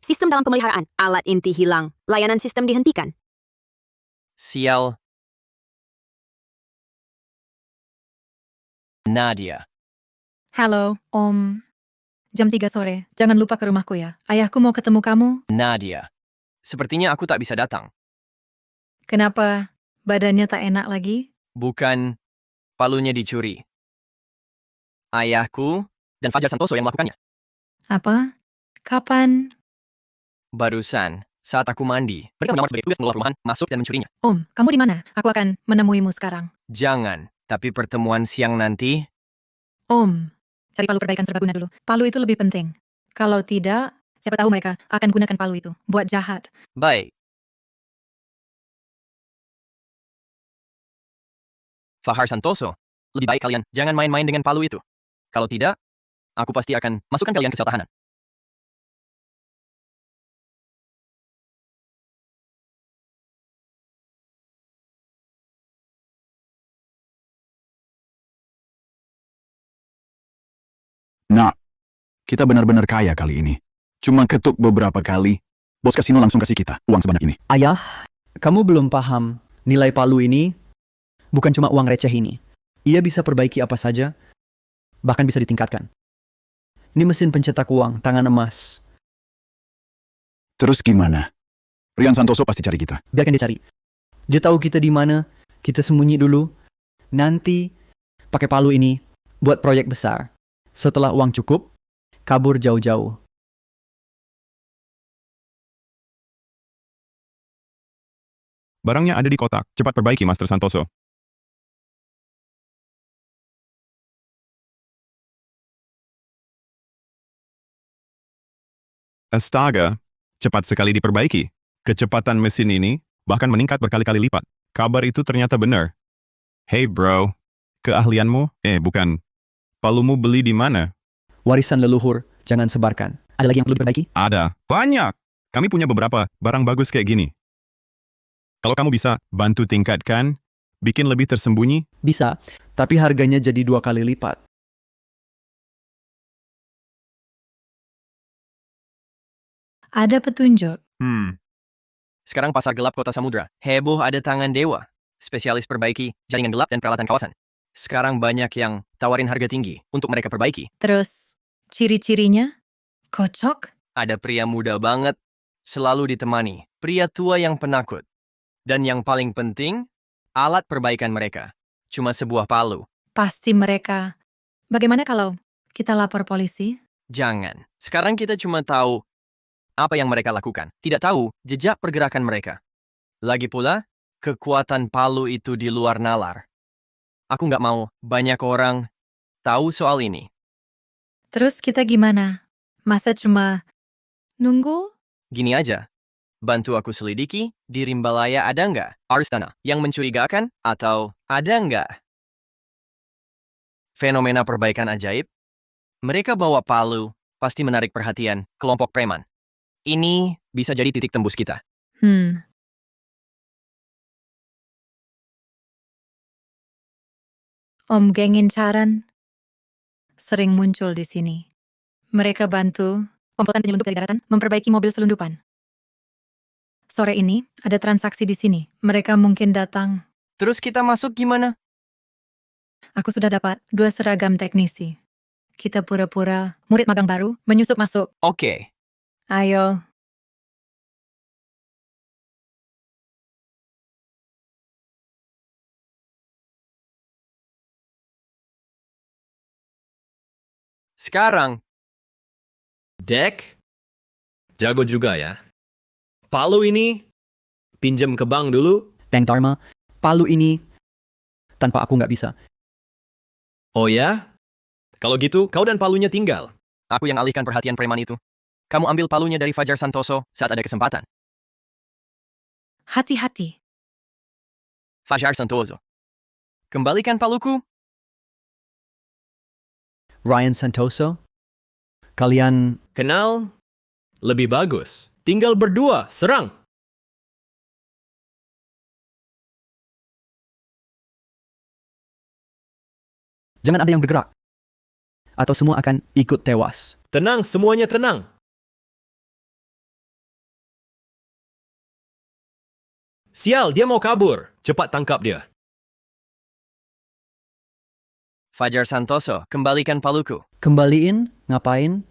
Sistem dalam pemeliharaan. Alat inti hilang. Layanan sistem dihentikan. Sial. Nadia. Halo, Om. Jam 3 sore. Jangan lupa ke rumahku ya. Ayahku mau ketemu kamu. Nadia. Sepertinya aku tak bisa datang. Kenapa? Badannya tak enak lagi? Bukan palunya dicuri. Ayahku dan Fajar Santoso yang melakukannya. Apa? Kapan? Barusan, saat aku mandi, mereka menawar sebagai tugas mengelola perumahan, masuk dan mencurinya. Om, kamu di mana? Aku akan menemuimu sekarang. Jangan, tapi pertemuan siang nanti, Om, cari palu perbaikan serbaguna dulu. Palu itu lebih penting. Kalau tidak, siapa tahu mereka akan gunakan palu itu buat jahat. baik. Fahar Santoso, lebih baik kalian jangan main-main dengan palu itu. Kalau tidak, aku pasti akan masukkan kalian ke sel tahanan. Nak, kita benar-benar kaya kali ini. Cuma ketuk beberapa kali, bos kasino langsung kasih kita uang sebanyak ini. Ayah, kamu belum paham nilai palu ini bukan cuma uang receh ini. Ia bisa perbaiki apa saja, bahkan bisa ditingkatkan. Ini mesin pencetak uang, tangan emas. Terus gimana? Rian Santoso pasti cari kita. Biarkan dia cari. Dia tahu kita di mana, kita sembunyi dulu. Nanti pakai palu ini buat proyek besar. Setelah uang cukup, kabur jauh-jauh. Barangnya ada di kotak. Cepat perbaiki, Master Santoso. Astaga, cepat sekali diperbaiki. Kecepatan mesin ini bahkan meningkat berkali-kali lipat. Kabar itu ternyata benar. Hey bro, keahlianmu? Bukan. Palumu beli di mana? Warisan leluhur, jangan sebarkan. Ada lagi yang perlu diperbaiki? Ada. Banyak. Kami punya beberapa barang bagus kayak gini. Kalau kamu bisa bantu tingkatkan, bikin lebih tersembunyi. Bisa, tapi harganya jadi 2 kali lipat. Ada petunjuk. Sekarang pasar gelap kota Samudra. Heboh ada tangan dewa. Spesialis perbaiki, jaringan gelap dan peralatan kawasan. Sekarang banyak yang tawarin harga tinggi untuk mereka perbaiki. Terus, ciri-cirinya? Kocok? Ada pria muda banget, selalu ditemani pria tua yang penakut. Dan yang paling penting, alat perbaikan mereka. Cuma sebuah palu. Pasti mereka. Bagaimana kalau kita lapor polisi? Jangan. Sekarang kita cuma tahu apa yang mereka lakukan. Tidak tahu jejak pergerakan mereka. Lagi pula, kekuatan palu itu di luar nalar. Aku nggak mau banyak orang tahu soal ini. Terus kita gimana? Masa cuma nunggu? Gini aja. Bantu aku selidiki, di Rimbalaya ada nggak Aristana yang mencurigakan? Atau ada nggak fenomena perbaikan ajaib? Mereka bawa palu, pasti menarik perhatian kelompok preman. Ini bisa jadi titik tembus kita. Om geng incaran sering muncul di sini. Mereka bantu komplotan penyelundup dari daratan memperbaiki mobil selundupan. Sore ini ada transaksi di sini. Mereka mungkin datang. Terus kita masuk gimana? Aku sudah dapat 2 seragam teknisi. Kita pura-pura murid magang baru menyusup masuk. Oke. Ayo. Sekarang, Dek, jago juga ya. Palu ini, pinjam ke bank dulu. Bang Dharma, palu ini tanpa aku nggak bisa. Oh ya? Kalau gitu, kau dan palunya tinggal. aku yang alihkan perhatian preman itu. Kamu ambil palunya dari Fajar Santoso saat ada kesempatan. Hati-hati. Fajar Santoso. Kembalikan paluku. Ryan Santoso, kalian Kenal? Lebih bagus. Tinggal berdua, serang. jangan ada yang bergerak. Atau semua akan ikut tewas. Tenang, semuanya tenang. Sial, dia mau kabur. Cepat tangkap dia. Fajar Santoso, kembalikan paluku. Kembaliin, ngapain?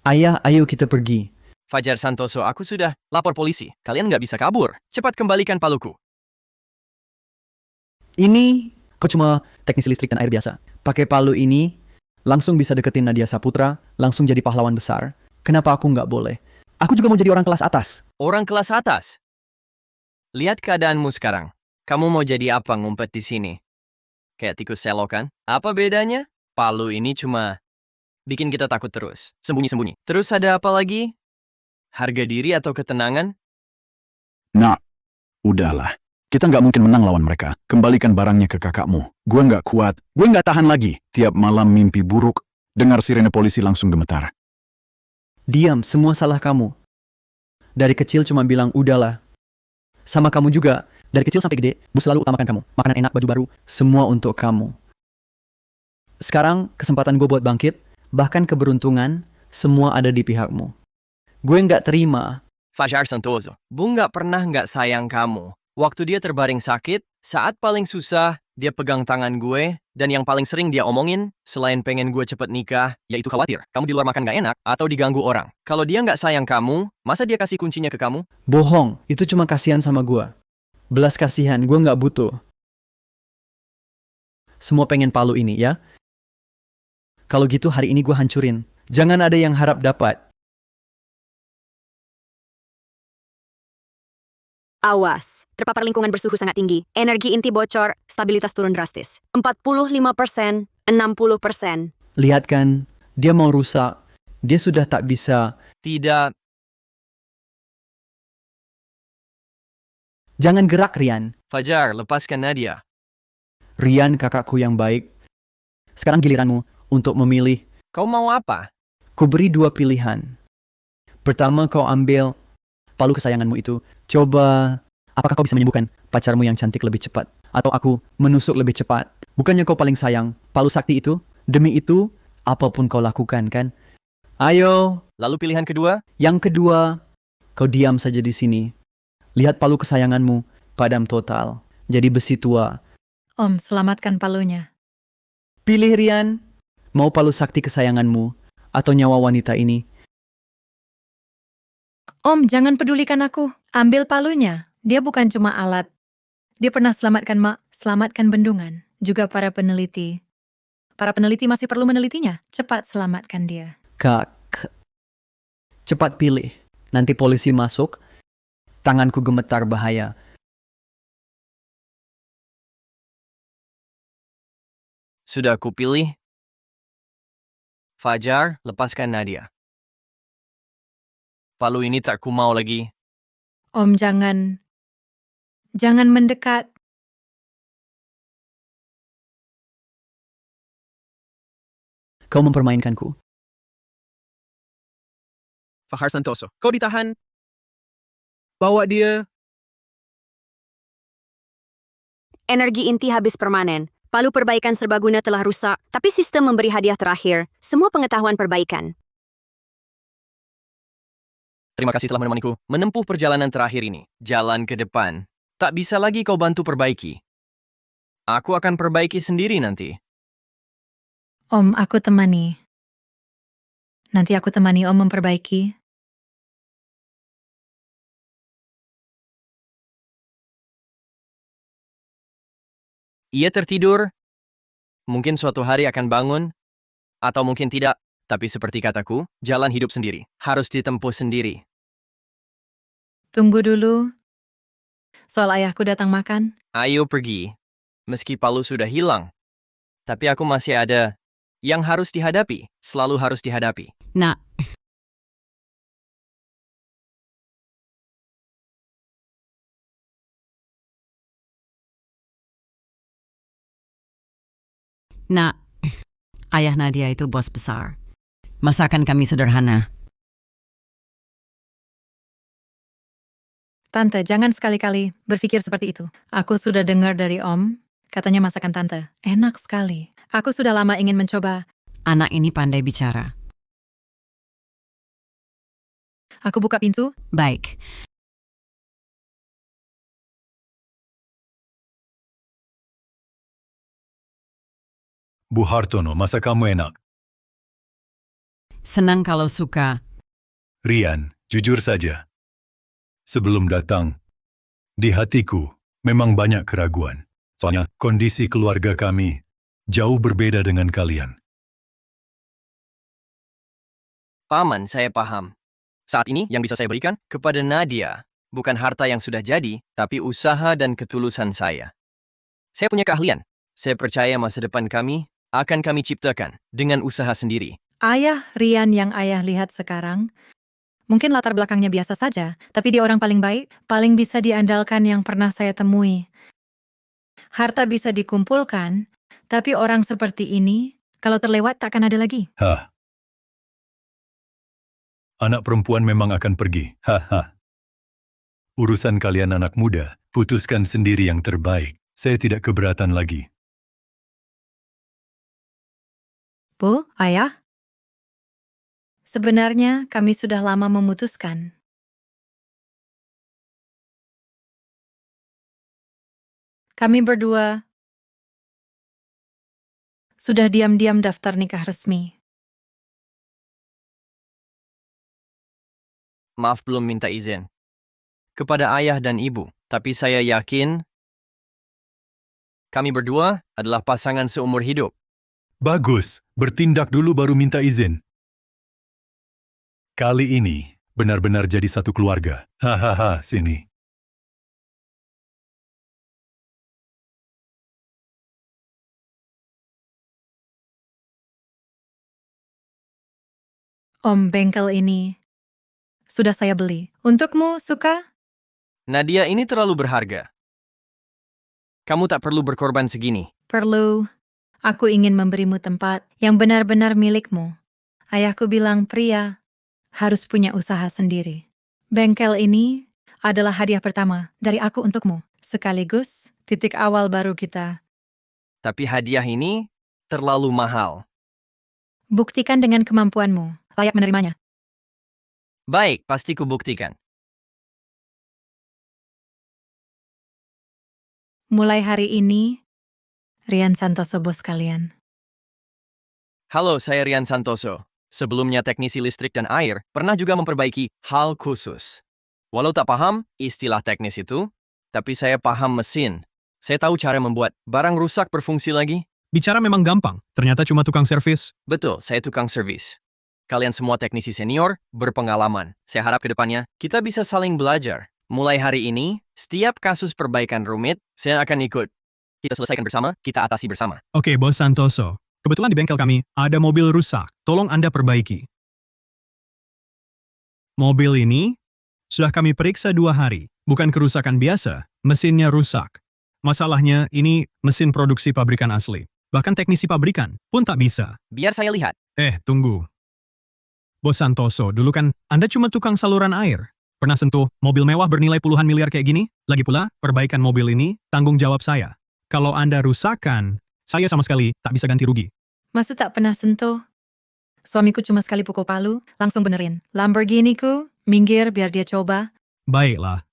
Ayah, ayo kita pergi. Fajar Santoso, aku sudah lapor polisi. Kalian nggak bisa kabur. Cepat kembalikan paluku. Ini, kau cuma teknisi listrik dan air biasa. Pakai palu ini, langsung bisa deketin Nadia Saputra, langsung jadi pahlawan besar. Kenapa aku nggak boleh? Aku juga mau jadi orang kelas atas. Orang kelas atas. Lihat keadaanmu sekarang. Kamu mau jadi apa ngumpet di sini? Kayak tikus selokan? Apa bedanya? Palu ini cuma bikin kita takut terus. Sembunyi-sembunyi. Terus ada apa lagi? Harga diri atau ketenangan? Nak, udahlah. Kita nggak mungkin menang lawan mereka. Kembalikan barangnya ke kakakmu. Gue nggak kuat. Gue nggak tahan lagi. Tiap malam mimpi buruk. Dengar sirene polisi langsung gemetar. Diam, semua salah kamu. Dari kecil cuma bilang, udahlah. Sama kamu juga. Dari kecil sampai gede, Bu selalu utamakan kamu. Makanan enak, baju baru, semua untuk kamu. Sekarang, kesempatan gue buat bangkit, bahkan keberuntungan, semua ada di pihakmu. Gue nggak terima. Fajar Santoso, Bu nggak pernah nggak sayang kamu. Waktu dia terbaring sakit, saat paling susah, dia pegang tangan gue, dan yang paling sering dia omongin, selain pengen gue cepet nikah, yaitu khawatir kamu di luar makan nggak enak, atau diganggu orang. Kalau dia nggak sayang kamu, masa dia kasih kuncinya ke kamu? Bohong, itu cuma kasihan sama gue. Belas kasihan, gue nggak butuh. Semua pengen palu ini, ya? Kalau gitu hari ini gue hancurin. Jangan ada yang harap dapat. Awas, terpapar lingkungan bersuhu sangat tinggi, energi inti bocor, stabilitas turun drastis. 45%, 60%. Lihat kan, dia mau rusak. Dia sudah tak bisa. Tidak. Jangan gerak, Rian. Fajar, lepaskan Nadia. Rian, kakakku yang baik. Sekarang giliranmu untuk memilih. Kau mau apa? Ku beri dua pilihan. Pertama, kau ambil palu kesayanganmu itu. Coba, apakah kau bisa menyembuhkan pacarmu yang cantik lebih cepat? Atau aku menusuk lebih cepat? Bukannya kau paling sayang palu sakti itu? Demi itu, apapun kau lakukan, kan? Ayo. Lalu pilihan kedua? Yang kedua, kau diam saja di sini. Lihat palu kesayanganmu, padam total. Jadi besi tua. Om, selamatkan palunya. Pilih, Rian. Mau palu sakti kesayanganmu, atau nyawa wanita ini? Om, jangan pedulikan aku. Ambil palunya. Dia bukan cuma alat. Dia pernah selamatkan Mak, selamatkan bendungan. Juga para peneliti. Para peneliti masih perlu menelitinya. Cepat selamatkan dia. Kak, cepat pilih. Nanti polisi masuk, tanganku gemetar bahaya. Sudah aku pilih. Fajar, lepaskan Nadia. Palu ini tak ku mau lagi. Om, jangan. Jangan mendekat. Kau mempermainkanku. Fajar Santoso, kau ditahan. Bawa dia. Energi inti habis permanen. Palu perbaikan serbaguna telah rusak, tapi sistem memberi hadiah terakhir. Semua pengetahuan perbaikan. Terima kasih telah menemaniku menempuh perjalanan terakhir ini. Jalan ke depan. Tak bisa lagi kau bantu perbaiki. Aku akan perbaiki sendiri nanti. Om, aku temani. Nanti aku temani Om memperbaiki. Ia tertidur. Mungkin suatu hari akan bangun. Atau mungkin tidak. Tapi seperti kataku, jalan hidup sendiri. Harus ditempuh sendiri. Tunggu dulu. Soal ayahku datang makan. Ayo pergi. Meski Palu sudah hilang. Tapi aku masih ada yang harus dihadapi. Selalu harus dihadapi. Nak, Nak, ayah Nadia itu bos besar. Masakan kami sederhana. Tante, jangan sekali-kali berpikir seperti itu. Aku sudah dengar dari Om, katanya masakan Tante. Enak sekali. Aku sudah lama ingin mencoba. Anak ini pandai bicara. Aku buka pintu. Baik. Bu Hartono, masak kamu enak. Senang kalau suka. Rian, jujur saja. Sebelum datang, di hatiku memang banyak keraguan. Soalnya kondisi keluarga kami jauh berbeda dengan kalian. Paman, saya paham. Saat ini yang bisa saya berikan kepada Nadia bukan harta yang sudah jadi, tapi usaha dan ketulusan saya. Saya punya keahlian. Saya percaya masa depan kami akan kami ciptakan dengan usaha sendiri. Ayah Rian yang ayah lihat sekarang, mungkin latar belakangnya biasa saja, tapi dia orang paling baik, paling bisa diandalkan yang pernah saya temui. Harta bisa dikumpulkan, tapi orang seperti ini, kalau terlewat takkan ada lagi. Hah. Anak perempuan memang akan pergi. Haha. Urusan kalian anak muda, putuskan sendiri yang terbaik. Saya tidak keberatan lagi. Bu, ayah? Sebenarnya kami sudah lama memutuskan. Kami berdua sudah diam-diam daftar nikah resmi. Maaf belum minta izin kepada ayah dan ibu, tapi saya yakin kami berdua adalah pasangan seumur hidup. Bagus, bertindak dulu baru minta izin. Kali ini benar-benar jadi satu keluarga. Hahaha, sini. Om, bengkel ini sudah saya beli. Untukmu, suka? Nadia ini terlalu berharga. Kamu tak perlu berkorban segini. Perlu. Aku ingin memberimu tempat yang benar-benar milikmu. Ayahku bilang pria harus punya usaha sendiri. Bengkel ini adalah hadiah pertama dari aku untukmu. Sekaligus titik awal baru kita. Tapi hadiah ini terlalu mahal. Buktikan dengan kemampuanmu. Layak menerimanya. Baik, pasti kubuktikan. Mulai hari ini, Rian Santoso bos kalian. Halo, saya Rian Santoso. Sebelumnya teknisi listrik dan air, pernah juga memperbaiki hal khusus. Walau tak paham istilah teknis itu, tapi saya paham mesin. Saya tahu cara membuat barang rusak berfungsi lagi. Bicara memang gampang, ternyata cuma tukang servis. Betul, saya tukang servis. Kalian semua teknisi senior, berpengalaman. Saya harap ke depannya kita bisa saling belajar. Mulai hari ini, setiap kasus perbaikan rumit, saya akan ikut. Kita selesaikan bersama, kita atasi bersama. Oke, Bos Santoso. Kebetulan di bengkel kami ada mobil rusak. Tolong Anda perbaiki. Mobil ini sudah kami periksa 2 hari. Bukan kerusakan biasa, mesinnya rusak. Masalahnya ini mesin produksi pabrikan asli. Bahkan teknisi pabrikan pun tak bisa. Biar saya lihat. Tunggu. Bos Santoso, dulu kan Anda cuma tukang saluran air. Pernah sentuh mobil mewah bernilai puluhan miliar kayak gini? Lagi pula, perbaikan mobil ini tanggung jawab saya. Kalau Anda rusakkan, saya sama sekali tak bisa ganti rugi. Masa tak pernah sentuh? Suamiku cuma sekali pukul palu, langsung benerin. Lamborghini-ku, minggir biar dia coba. Baiklah.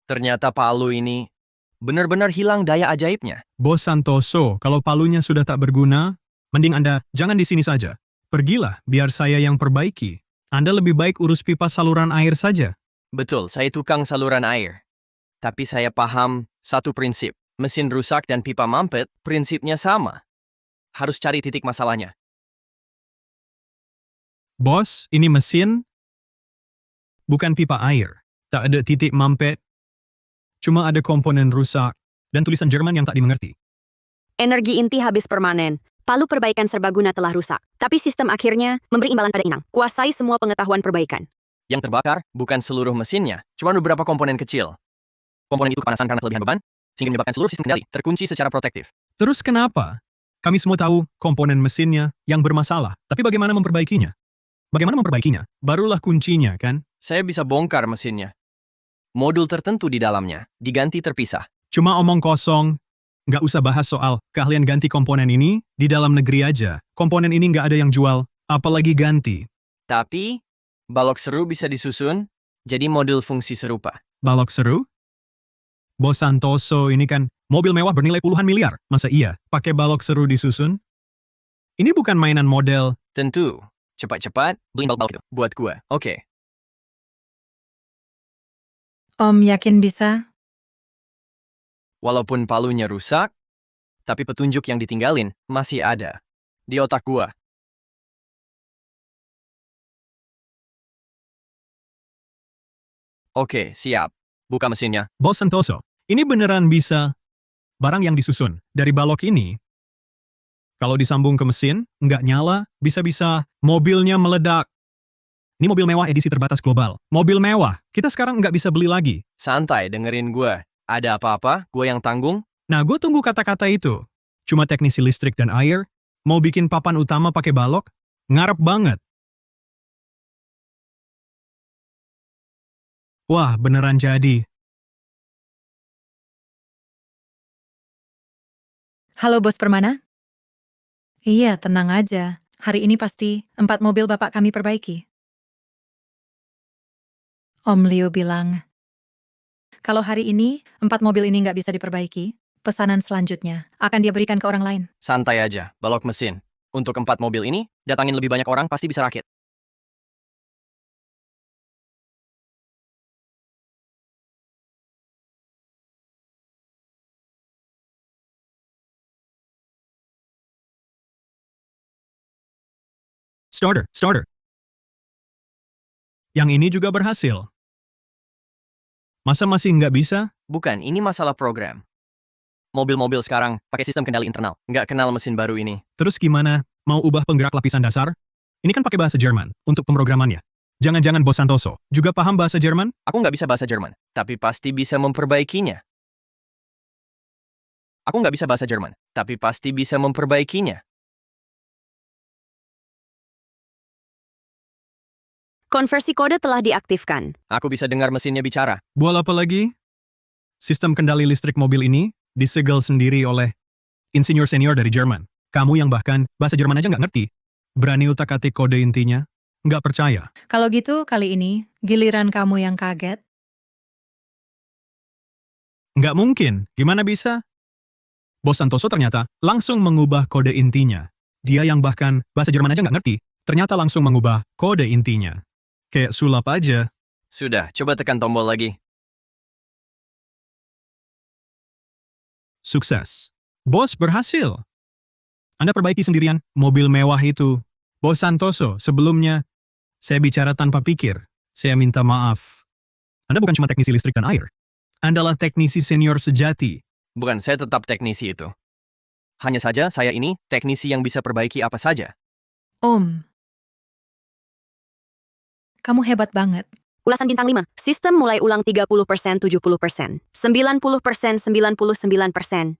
Ternyata palu ini benar-benar hilang daya ajaibnya. Bos Santoso, kalau palunya sudah tak berguna, mending Anda jangan di sini saja. Pergilah, biar saya yang perbaiki. Anda lebih baik urus pipa saluran air saja. Betul, saya tukang saluran air. Tapi saya paham satu prinsip. Mesin rusak dan pipa mampet, prinsipnya sama. Harus cari titik masalahnya. Bos, ini mesin, bukan pipa air. Tak ada titik mampet. Cuma ada komponen rusak dan tulisan Jerman yang tak dimengerti. Energi inti habis permanen. Palu perbaikan serbaguna telah rusak. Tapi sistem akhirnya memberi imbalan pada inang. Kuasai semua pengetahuan perbaikan. Yang terbakar bukan seluruh mesinnya, cuma beberapa komponen kecil. Komponen itu kepanasan karena kelebihan beban, sehingga menyebabkan seluruh sistem kendali terkunci secara protektif. Terus kenapa? Kami semua tahu komponen mesinnya yang bermasalah. Tapi bagaimana memperbaikinya? Bagaimana memperbaikinya? Barulah kuncinya, kan? Saya bisa bongkar mesinnya. Modul tertentu di dalamnya diganti terpisah. Cuma omong kosong. Nggak usah bahas soal keahlian ganti komponen ini di dalam negeri aja. Komponen ini nggak ada yang jual, apalagi ganti. Tapi, balok seru bisa disusun jadi modul fungsi serupa. Balok seru? Bos Santoso ini kan mobil mewah bernilai puluhan miliar. Masa iya pakai balok seru disusun? Ini bukan mainan model. Tentu. Cepat-cepat, beli balok itu. Buat gua. Oke. Om yakin bisa? Walaupun palunya rusak, tapi petunjuk yang ditinggalin masih ada di otak gua. Oke, siap. Buka mesinnya. Bos Santoso, ini beneran bisa barang yang disusun dari balok ini. Kalau disambung ke mesin, nggak nyala, bisa-bisa mobilnya meledak. Ini mobil mewah edisi terbatas global. Mobil mewah, kita sekarang nggak bisa beli lagi. Santai, dengerin gua. Ada apa-apa, gua yang tanggung. Nah, gue tunggu kata-kata itu. Cuma teknisi listrik dan air, mau bikin papan utama pakai balok, ngarep banget. Wah, beneran jadi. Halo Bos Permana? Iya, tenang aja. Hari ini pasti 4 mobil Bapak kami perbaiki. Om Leo bilang, kalau hari ini 4 mobil ini nggak bisa diperbaiki, pesanan selanjutnya akan dia berikan ke orang lain. Santai aja, balok mesin. Untuk 4 mobil ini, datangin lebih banyak orang pasti bisa rakit. Starter. Yang ini juga berhasil. Masa masih nggak bisa? Bukan, ini masalah program. Mobil-mobil sekarang pakai sistem kendali internal. Nggak kenal mesin baru ini. Terus gimana? Mau ubah penggerak lapisan dasar? Ini kan pakai bahasa Jerman untuk pemrogramannya. Jangan-jangan Bos Santoso juga paham bahasa Jerman? Aku nggak bisa bahasa Jerman, tapi pasti bisa memperbaikinya. Aku nggak bisa bahasa Jerman, tapi pasti bisa memperbaikinya. Konversi kode telah diaktifkan. Aku bisa dengar mesinnya bicara. Buat apa lagi? Sistem kendali listrik mobil ini disegel sendiri oleh insinyur senior dari Jerman. Kamu yang bahkan bahasa Jerman aja nggak ngerti. Berani utak-atik kode intinya? Nggak percaya. Kalau gitu, kali ini giliran kamu yang kaget. Nggak mungkin. Gimana bisa? Bos Santoso ternyata langsung mengubah kode intinya. Dia yang bahkan bahasa Jerman aja nggak ngerti, ternyata langsung mengubah kode intinya. Kayak sulap aja. Sudah, coba tekan tombol lagi. Sukses. Bos berhasil. Anda perbaiki sendirian mobil mewah itu. Bos Santoso, sebelumnya saya bicara tanpa pikir. Saya minta maaf. Anda bukan cuma teknisi listrik dan air. Anda adalah teknisi senior sejati. Bukan, saya tetap teknisi itu. Hanya saja saya ini teknisi yang bisa perbaiki apa saja. Om, kamu hebat banget. Ulasan bintang 5. Sistem mulai ulang 30%, 70%, 90%, 99%,